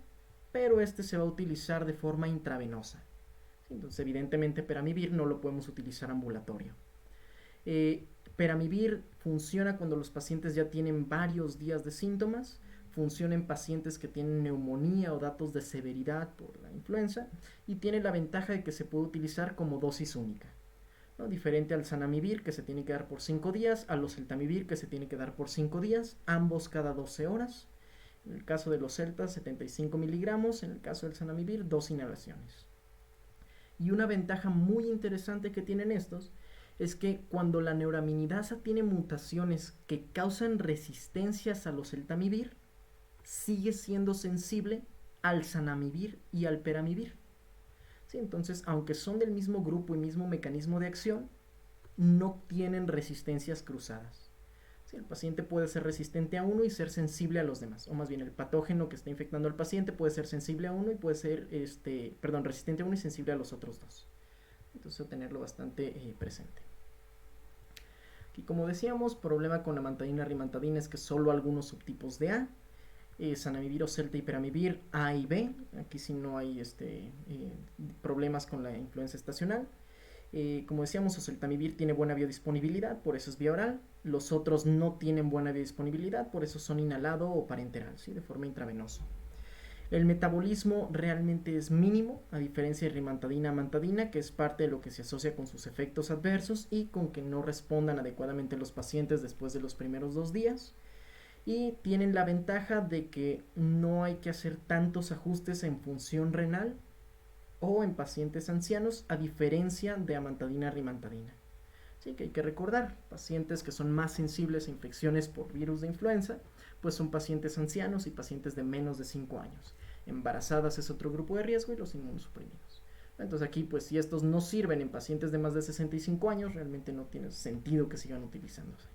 pero este se va a utilizar de forma intravenosa. Entonces evidentemente peramivir no lo podemos utilizar ambulatorio. Peramivir funciona cuando los pacientes ya tienen varios días de síntomas, funciona en pacientes que tienen neumonía o datos de severidad por la influenza, y tiene la ventaja de que se puede utilizar como dosis única, ¿no? Diferente al zanamivir, que se tiene que dar por 5 días, al oseltamivir, que se tiene que dar por 5 días, ambos cada 12 horas. En el caso de los celtas, 75 miligramos, en el caso del zanamivir, 2 inhalaciones. Y una ventaja muy interesante que tienen estos es que cuando la neuraminidasa tiene mutaciones que causan resistencias al oseltamivir, sigue siendo sensible al zanamivir y al peramivir. ¿sí? Entonces, aunque son del mismo grupo y mismo mecanismo de acción, no tienen resistencias cruzadas. ¿Sí? El paciente puede ser resistente a uno y ser sensible a los demás, o más bien el patógeno que está infectando al paciente puede ser sensible a uno y puede ser, resistente a uno y sensible a los otros dos. Entonces, tenerlo bastante presente. Aquí, como decíamos, problema con la amantadina rimantadina es que solo algunos subtipos de A, Zanamivir, Celta y Peramivir A y B, aquí sí no hay problemas con la influenza estacional. Como decíamos, oseltamivir tiene buena biodisponibilidad, por eso es vía oral. Los otros no tienen buena biodisponibilidad, por eso son inhalado o parenteral, ¿sí? De forma intravenosa. El metabolismo realmente es mínimo, a diferencia de rimantadina amantadina, que es parte de lo que se asocia con sus efectos adversos y con que no respondan adecuadamente los pacientes después de los primeros 2 días. Y tienen la ventaja de que no hay que hacer tantos ajustes en función renal o en pacientes ancianos, a diferencia de amantadina rimantadina. Sí, que hay que recordar, pacientes que son más sensibles a infecciones por virus de influenza, pues son pacientes ancianos y pacientes de menos de 5 años. Embarazadas es otro grupo de riesgo y los inmunosuprimidos. Entonces aquí, pues si estos no sirven en pacientes de más de 65 años, realmente no tiene sentido que sigan utilizándose.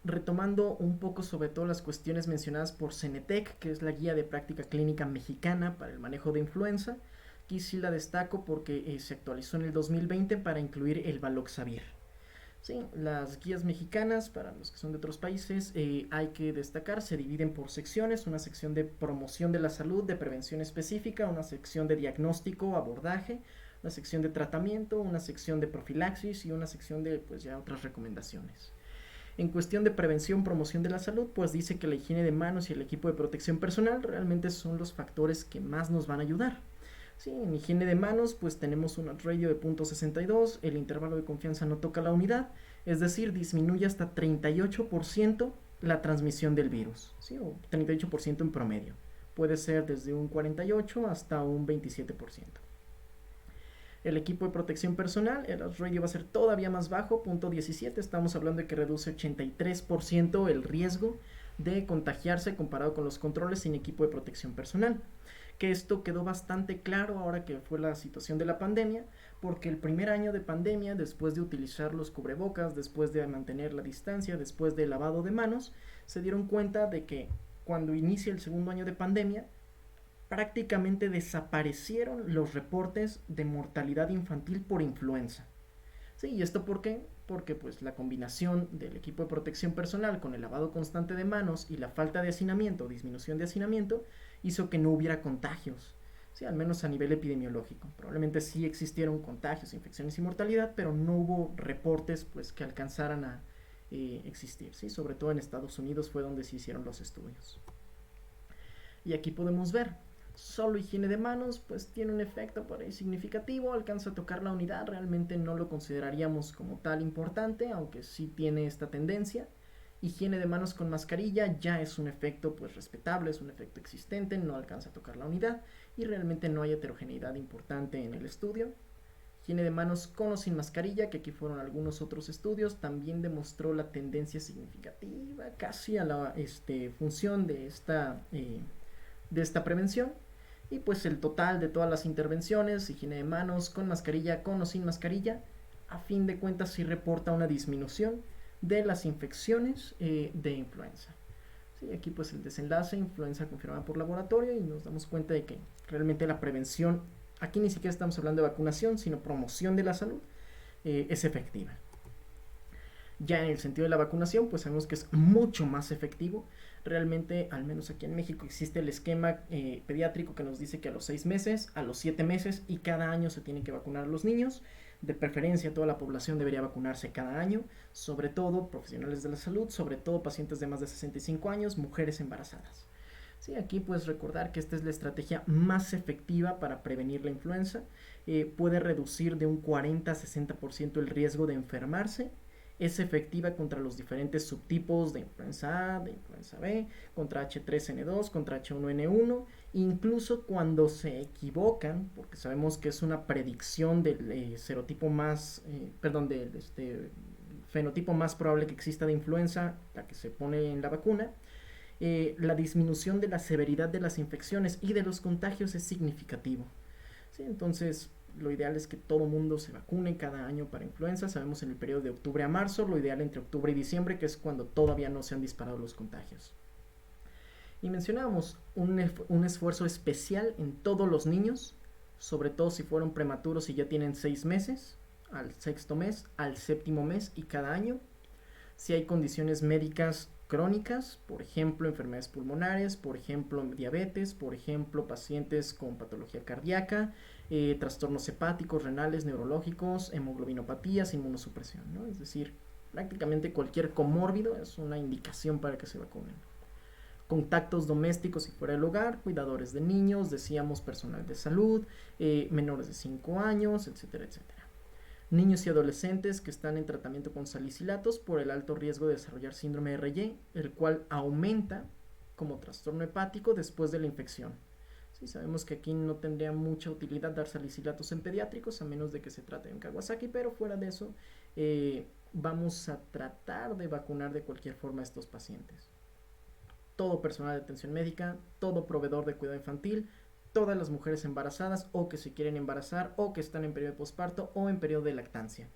Retomando un poco sobre todo las cuestiones mencionadas por Cenetec, que es la guía de práctica clínica mexicana para el manejo de influenza. Aquí sí la destaco porque se actualizó en el 2020 para incluir el Baloxavir. Sí, las guías mexicanas, para los que son de otros países, hay que destacar, se dividen por secciones, una sección de promoción de la salud, de prevención específica, una sección de diagnóstico, abordaje, una sección de tratamiento, una sección de profilaxis y una sección de pues ya otras recomendaciones. En cuestión de prevención, promoción de la salud, pues dice que la higiene de manos y el equipo de protección personal realmente son los factores que más nos van a ayudar. Sí, en higiene de manos, pues tenemos un radio de .62, el intervalo de confianza no toca la unidad, es decir, disminuye hasta 38% la transmisión del virus, ¿sí? O 38% en promedio. Puede ser desde un 48 hasta un 27%. El equipo de protección personal, el radio va a ser todavía más bajo, .17, estamos hablando de que reduce 83% el riesgo de contagiarse comparado con los controles sin equipo de protección personal. Que esto quedó bastante claro ahora que fue la situación de la pandemia, porque el primer año de pandemia, después de utilizar los cubrebocas, después de mantener la distancia, después del lavado de manos, se dieron cuenta de que cuando inicia el segundo año de pandemia, prácticamente desaparecieron los reportes de mortalidad infantil por influenza. Sí, ¿y esto por qué? Porque pues la combinación del equipo de protección personal con el lavado constante de manos y la falta de hacinamiento, disminución de hacinamiento, hizo que no hubiera contagios, ¿sí? Al menos a nivel epidemiológico. Probablemente sí existieron contagios, infecciones y mortalidad, pero no hubo reportes pues que alcanzaran a existir, ¿sí? Sobre todo en Estados Unidos fue donde se hicieron los estudios. Y aquí podemos ver, solo higiene de manos pues tiene un efecto por ahí significativo, alcanza a tocar la unidad, realmente no lo consideraríamos como tal importante, aunque sí tiene esta tendencia. Higiene de manos con mascarilla ya es un efecto pues respetable, es un efecto existente, no alcanza a tocar la unidad y realmente no hay heterogeneidad importante en el estudio. Higiene de manos con o sin mascarilla, que aquí fueron algunos otros estudios, también demostró la tendencia significativa casi a la función de esta prevención. Y pues el total de todas las intervenciones, higiene de manos con mascarilla, con o sin mascarilla, a fin de cuentas sí reporta una disminución de las infecciones de influenza. Sí, aquí pues el desenlace, influenza confirmada por laboratorio, y nos damos cuenta de que realmente la prevención, aquí ni siquiera estamos hablando de vacunación, sino promoción de la salud, es efectiva. Ya en el sentido de la vacunación, pues sabemos que es mucho más efectivo. Realmente, al menos aquí en México, existe el esquema pediátrico que nos dice que a los 6 meses, a los 7 meses y cada año se tienen que vacunar a los niños. De preferencia, toda la población debería vacunarse cada año, sobre todo profesionales de la salud, sobre todo pacientes de más de 65 años, mujeres embarazadas. Sí, aquí puedes recordar que esta es la estrategia más efectiva para prevenir la influenza. Puede reducir de un 40 a 60% el riesgo de enfermarse. Es efectiva contra los diferentes subtipos de influenza A, de influenza B, contra H3N2, contra H1N1, incluso cuando se equivocan, porque sabemos que es una predicción del serotipo más, del fenotipo más probable que exista de influenza, la que se pone en la vacuna. la disminución de la severidad de las infecciones y de los contagios es significativo. ¿Sí? Entonces, lo ideal es que todo mundo se vacune cada año para influenza. Sabemos en el periodo de octubre a marzo, lo ideal entre octubre y diciembre, que es cuando todavía no se han disparado los contagios. Y mencionábamos un esfuerzo especial en todos los niños, sobre todo si fueron prematuros y ya tienen 6 meses, al sexto mes, al séptimo mes y cada año. Si hay condiciones médicas crónicas, por ejemplo, enfermedades pulmonares, por ejemplo, diabetes, por ejemplo, pacientes con patología cardíaca, trastornos hepáticos, renales, neurológicos, hemoglobinopatías, inmunosupresión, ¿no? Es decir, prácticamente cualquier comórbido es una indicación para que se vacunen. Contactos domésticos y fuera del hogar, cuidadores de niños, decíamos personal de salud, menores de 5 años, etcétera, etcétera. Niños y adolescentes que están en tratamiento con salicilatos por el alto riesgo de desarrollar síndrome de Reye, el cual aumenta como trastorno hepático después de la infección. Sí, sabemos que aquí no tendría mucha utilidad dar salicilatos en pediátricos, a menos de que se trate de un Kawasaki, pero fuera de eso, vamos a tratar de vacunar de cualquier forma a estos pacientes. Todo personal de atención médica, todo proveedor de cuidado infantil, todas las mujeres embarazadas o que se quieren embarazar o que están en periodo de posparto o en periodo de lactancia.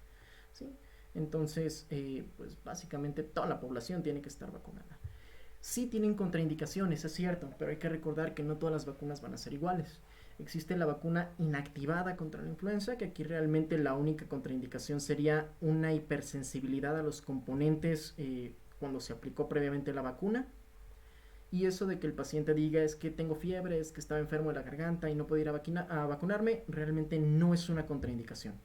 ¿Sí? Entonces, pues básicamente toda la población tiene que estar vacunada. Sí tienen contraindicaciones, es cierto, pero hay que recordar que no todas las vacunas van a ser iguales. Existe la vacuna inactivada contra la influenza, que aquí realmente la única contraindicación sería una hipersensibilidad a los componentes cuando se aplicó previamente la vacuna. Y eso de que el paciente diga es que tengo fiebre, es que estaba enfermo de la garganta y no puedo ir a vacunarme, realmente no es una contraindicación.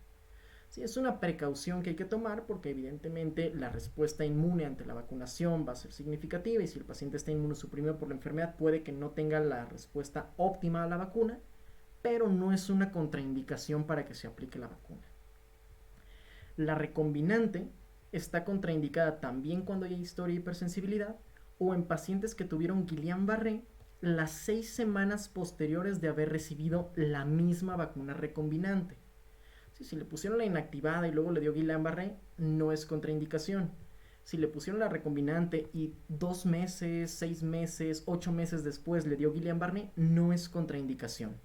Sí, es una precaución que hay que tomar porque evidentemente la respuesta inmune ante la vacunación va a ser significativa y si el paciente está inmunosuprimido por la enfermedad puede que no tenga la respuesta óptima a la vacuna, pero no es una contraindicación para que se aplique la vacuna. La recombinante está contraindicada también cuando hay historia de hipersensibilidad o en pacientes que tuvieron Guillain-Barré las 6 semanas posteriores de haber recibido la misma vacuna recombinante. Si le pusieron la inactivada y luego le dio Guillain-Barré, no es contraindicación. Si le pusieron la recombinante y 2 meses, 6 meses, 8 meses después le dio Guillain-Barré, no es contraindicación.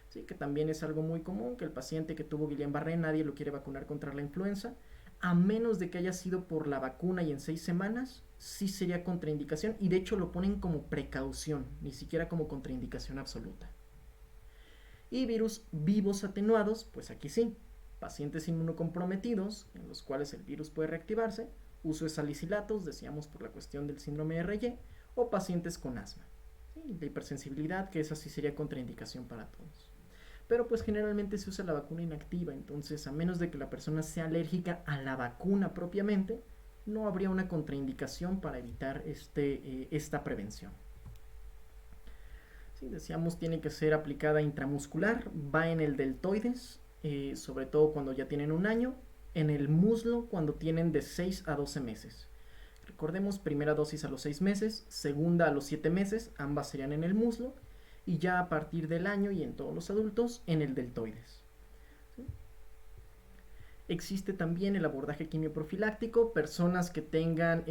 Sí, que también es algo muy común, que el paciente que tuvo Guillain-Barré nadie lo quiere vacunar contra la influenza, a menos de que haya sido por la vacuna y en 6 semanas, sí sería contraindicación y de hecho lo ponen como precaución, ni siquiera como contraindicación absoluta. Y virus vivos atenuados, pues aquí sí, pacientes inmunocomprometidos en los cuales el virus puede reactivarse, uso de salicilatos, decíamos por la cuestión del síndrome de Reye, o pacientes con asma. ¿Sí? De hipersensibilidad, que esa sí sería contraindicación para todos. Pero pues generalmente se usa la vacuna inactiva, entonces a menos de que la persona sea alérgica a la vacuna propiamente, no habría una contraindicación para evitar esta prevención. Sí, decíamos tiene que ser aplicada intramuscular, va en el deltoides, sobre todo cuando ya tienen 1 año, en el muslo cuando tienen de 6 a 12 meses. Recordemos, primera dosis a los 6 meses, segunda a los 7 meses, ambas serían en el muslo, y ya a partir del año y en todos los adultos en el deltoides. ¿Sí? Existe también el abordaje quimioprofiláctico, personas que tengan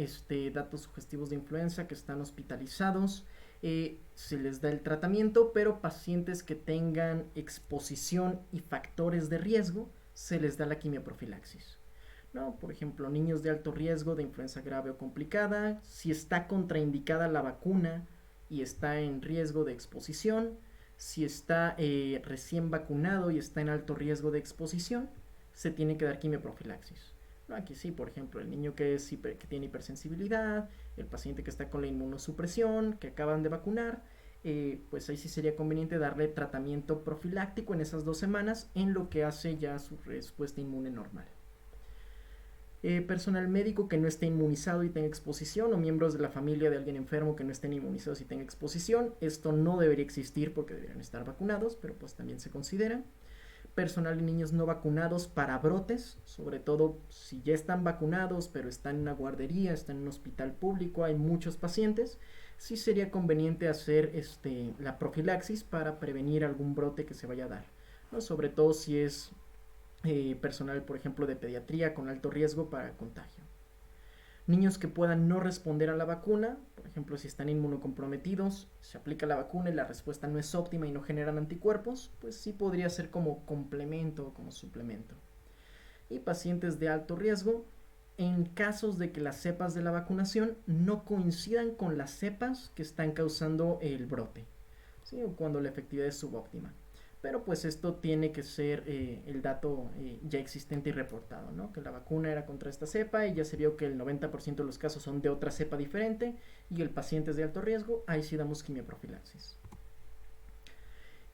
datos sugestivos de influenza, que están hospitalizados, se les da el tratamiento, pero pacientes que tengan exposición y factores de riesgo, se les da la quimioprofilaxis. ¿No? Por ejemplo, niños de alto riesgo de influenza grave o complicada, si está contraindicada la vacuna y está en riesgo de exposición, si está recién vacunado y está en alto riesgo de exposición, se tiene que dar quimioprofilaxis. No, aquí sí, por ejemplo, el niño que tiene hipersensibilidad, el paciente que está con la inmunosupresión, que acaban de vacunar, pues ahí sí sería conveniente darle tratamiento profiláctico en esas 2 semanas en lo que hace ya su respuesta inmune normal. Personal médico que no esté inmunizado y tenga exposición o miembros de la familia de alguien enfermo que no estén inmunizados y tenga exposición, esto no debería existir porque deberían estar vacunados, pero pues también se considera. Personal y niños no vacunados para brotes, sobre todo si ya están vacunados pero están en una guardería, están en un hospital público, hay muchos pacientes, sí sería conveniente hacer la profilaxis para prevenir algún brote que se vaya a dar, ¿no? Sobre todo si es personal, por ejemplo, de pediatría con alto riesgo para contagio. Niños que puedan no responder a la vacuna, por ejemplo, si están inmunocomprometidos, se aplica la vacuna y la respuesta no es óptima y no generan anticuerpos, pues sí podría ser como complemento o como suplemento. Y pacientes de alto riesgo, en casos de que las cepas de la vacunación no coincidan con las cepas que están causando el brote, ¿sí? O cuando la efectividad es subóptima. Pero pues esto tiene que ser el dato ya existente y reportado, ¿no? Que la vacuna era contra esta cepa y ya se vio que el 90% de los casos son de otra cepa diferente y el paciente es de alto riesgo, ahí sí damos quimioprofilaxis.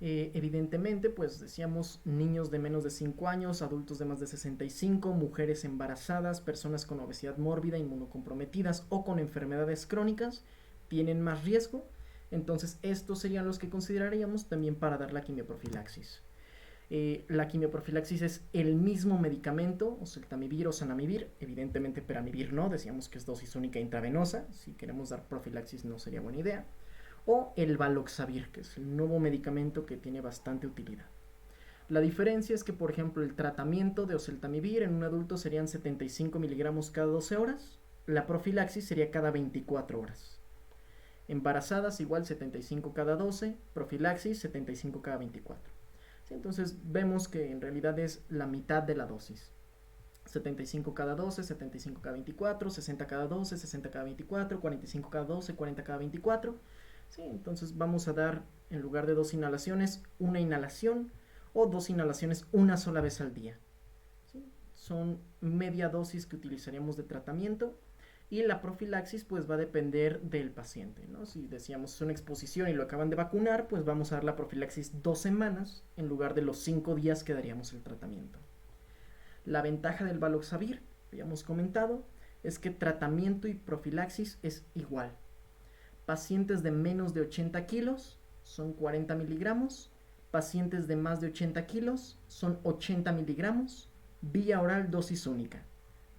Evidentemente, pues decíamos niños de menos de 5 años, adultos de más de 65, mujeres embarazadas, personas con obesidad mórbida, inmunocomprometidas o con enfermedades crónicas tienen más riesgo. Entonces estos serían los que consideraríamos también para dar la quimioprofilaxis. La quimioprofilaxis es el mismo medicamento, oseltamivir o zanamivir, evidentemente peramivir no, decíamos que es dosis única intravenosa, si queremos dar profilaxis no sería buena idea, o el valoxavir, que es el nuevo medicamento que tiene bastante utilidad. La diferencia es que, por ejemplo, el tratamiento de oseltamivir en un adulto serían 75 miligramos cada 12 horas, la profilaxis sería cada 24 horas. Embarazadas igual 75 cada 12, profilaxis 75 cada 24. ¿Sí? Entonces vemos que en realidad es la mitad de la dosis. 75 cada 12, 75 cada 24, 60 cada 12, 60 cada 24, 45 cada 12, 40 cada 24. ¿Sí? Entonces vamos a dar, en lugar de 2 inhalaciones, una inhalación o 2 inhalaciones una sola vez al día. ¿Sí? Son media dosis que utilizaríamos de tratamiento. Y la profilaxis pues va a depender del paciente, ¿no? Si decíamos es una exposición y lo acaban de vacunar, pues vamos a dar la profilaxis 2 semanas en lugar de los 5 días que daríamos el tratamiento. La ventaja del valoxavir, habíamos comentado, es que tratamiento y profilaxis es igual. Pacientes de menos de 80 kilos son 40 miligramos, pacientes de más de 80 kilos son 80 miligramos, vía oral dosis única.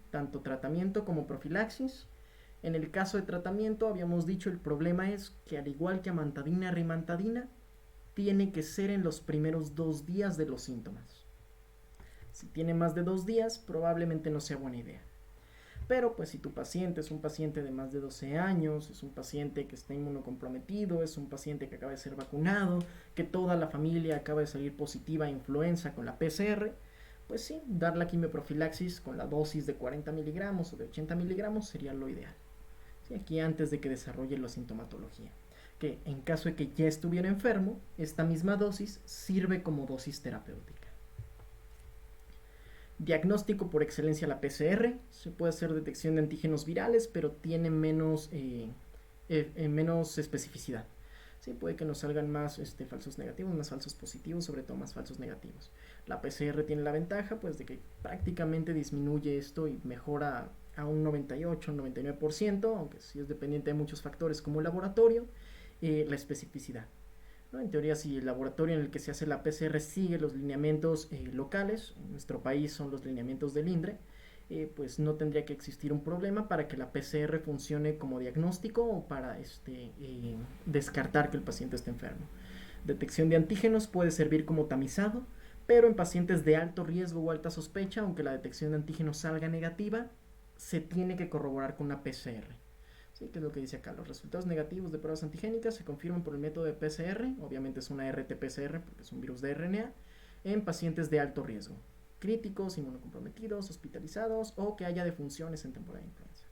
Tanto tratamiento como profilaxis. En el caso de tratamiento habíamos dicho el problema es que al igual que amantadina, rimantadina, tiene que ser en los primeros 2 días de los síntomas. Si tiene más de 2 días probablemente no sea buena idea. Pero pues si tu paciente es un paciente de más de 12 años, es un paciente que está inmunocomprometido, es un paciente que acaba de ser vacunado, que toda la familia acaba de salir positiva a influenza con la PCR, pues sí, dar la quimioprofilaxis con la dosis de 40 miligramos o de 80 miligramos sería lo ideal. ¿Sí? Aquí antes de que desarrolle la sintomatología. Que en caso de que ya estuviera enfermo, esta misma dosis sirve como dosis terapéutica. Diagnóstico por excelencia la PCR. Se puede hacer detección de antígenos virales, pero tiene menos especificidad. Sí, puede que nos salgan más falsos negativos, más falsos positivos, sobre todo más falsos negativos. La PCR tiene la ventaja pues de que prácticamente disminuye esto y mejora a un 98, 99%, aunque sí es dependiente de muchos factores como el laboratorio, la especificidad. ¿No? En teoría, si el laboratorio en el que se hace la PCR sigue los lineamientos locales, en nuestro país son los lineamientos del INDRE, pues no tendría que existir un problema para que la PCR funcione como diagnóstico o para descartar que el paciente esté enfermo. Detección de antígenos puede servir como tamizado, pero en pacientes de alto riesgo o alta sospecha, aunque la detección de antígenos salga negativa, se tiene que corroborar con una PCR. ¿Sí? ¿Qué es lo que dice acá? Los resultados negativos de pruebas antigénicas se confirman por el método de PCR, obviamente es una RT-PCR porque es un virus de RNA, en pacientes de alto riesgo, críticos, inmunocomprometidos, hospitalizados o que haya defunciones en temporada de influenza.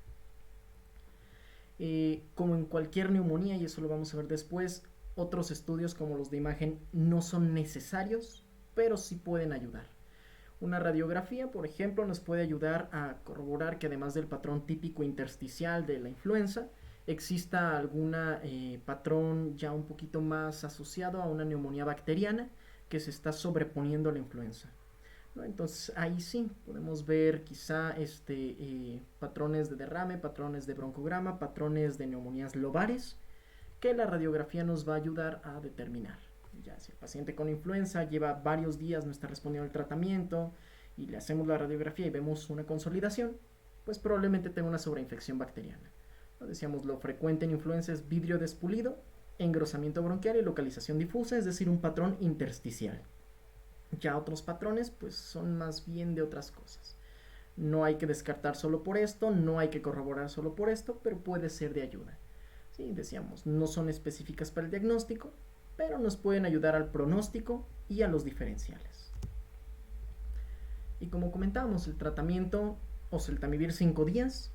Como en cualquier neumonía, y eso lo vamos a ver después, otros estudios como los de imagen no son necesarios, pero sí pueden ayudar. Una radiografía, por ejemplo, nos puede ayudar a corroborar que además del patrón típico intersticial de la influenza, exista algún patrón ya un poquito más asociado a una neumonía bacteriana que se está sobreponiendo a la influenza. ¿No? Entonces ahí sí podemos ver quizá patrones de derrame, patrones de broncograma, patrones de neumonías lobares que la radiografía nos va a ayudar a determinar. Ya si el paciente con influenza lleva varios días no está respondiendo al tratamiento y le hacemos la radiografía y vemos una consolidación, pues probablemente tenga una sobreinfección bacteriana. ¿No? Decíamos, lo frecuente en influenza es vidrio despulido, engrosamiento bronquial y localización difusa, es decir, un patrón intersticial. Ya otros patrones pues son más bien de otras cosas. No hay que descartar solo por esto, no hay que corroborar solo por esto, pero puede ser de ayuda. Sí, decíamos, no son específicas para el diagnóstico, pero nos pueden ayudar al pronóstico y a los diferenciales. Y como comentábamos, el tratamiento oseltamivir 5 días,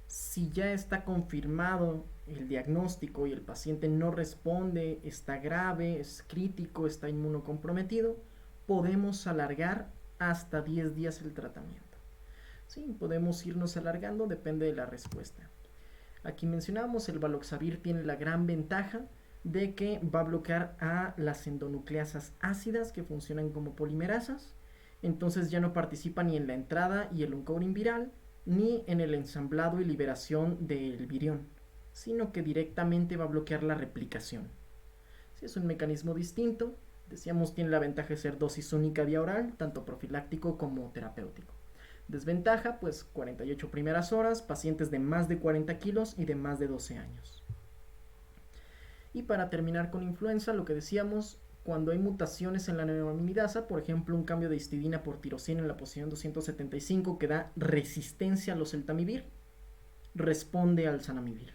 si ya está confirmado el diagnóstico y el paciente no responde, está grave, es crítico, está inmunocomprometido, podemos alargar hasta 10 días el tratamiento. Sí, podemos irnos alargando, depende de la respuesta. Aquí mencionamos, el valoxavir tiene la gran ventaja de que va a bloquear a las endonucleasas ácidas que funcionan como polimerasas. Entonces ya no participa ni en la entrada y el encoding viral, ni en el ensamblado y liberación del virión, sino que directamente va a bloquear la replicación. Sí, es un mecanismo distinto. Decíamos, tiene la ventaja de ser dosis única vía oral, tanto profiláctico como terapéutico. Desventaja, pues 48 primeras horas, pacientes de más de 40 kilos y de más de 12 años. Y para terminar con influenza, lo que decíamos, cuando hay mutaciones en la neuraminidasa, por ejemplo, un cambio de histidina por tirosina en la posición 275 que da resistencia al oseltamivir, responde al zanamivir.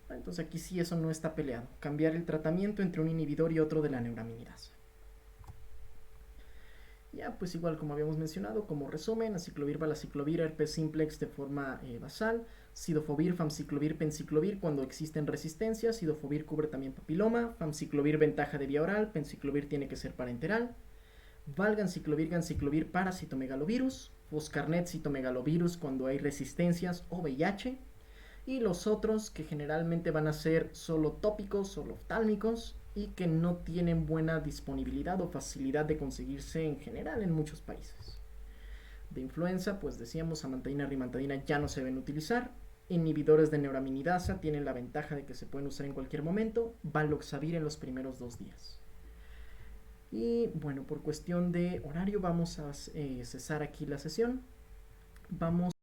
Entonces aquí sí eso no está peleado. Cambiar el tratamiento entre un inhibidor y otro de la neuraminidasa. Ya, pues igual como habíamos mencionado, como resumen, aciclovir, valaciclovir, herpes simplex de forma basal, cidofovir, famciclovir, penciclovir cuando existen resistencias, cidofovir cubre también papiloma, famciclovir ventaja de vía oral, penciclovir tiene que ser parenteral, valganciclovir, ganciclovir para citomegalovirus, foscarnet, citomegalovirus cuando hay resistencias o VIH, y los otros que generalmente van a ser solo tópicos, solo oftálmicos, y que no tienen buena disponibilidad o facilidad de conseguirse en general en muchos países. De influenza, pues decíamos, amantadina, rimantadina ya no se deben utilizar. Inhibidores de neuraminidasa tienen la ventaja de que se pueden usar en cualquier momento. Valoxavir en los primeros 2 días. Y bueno, por cuestión de horario vamos a cesar aquí la sesión. Vamos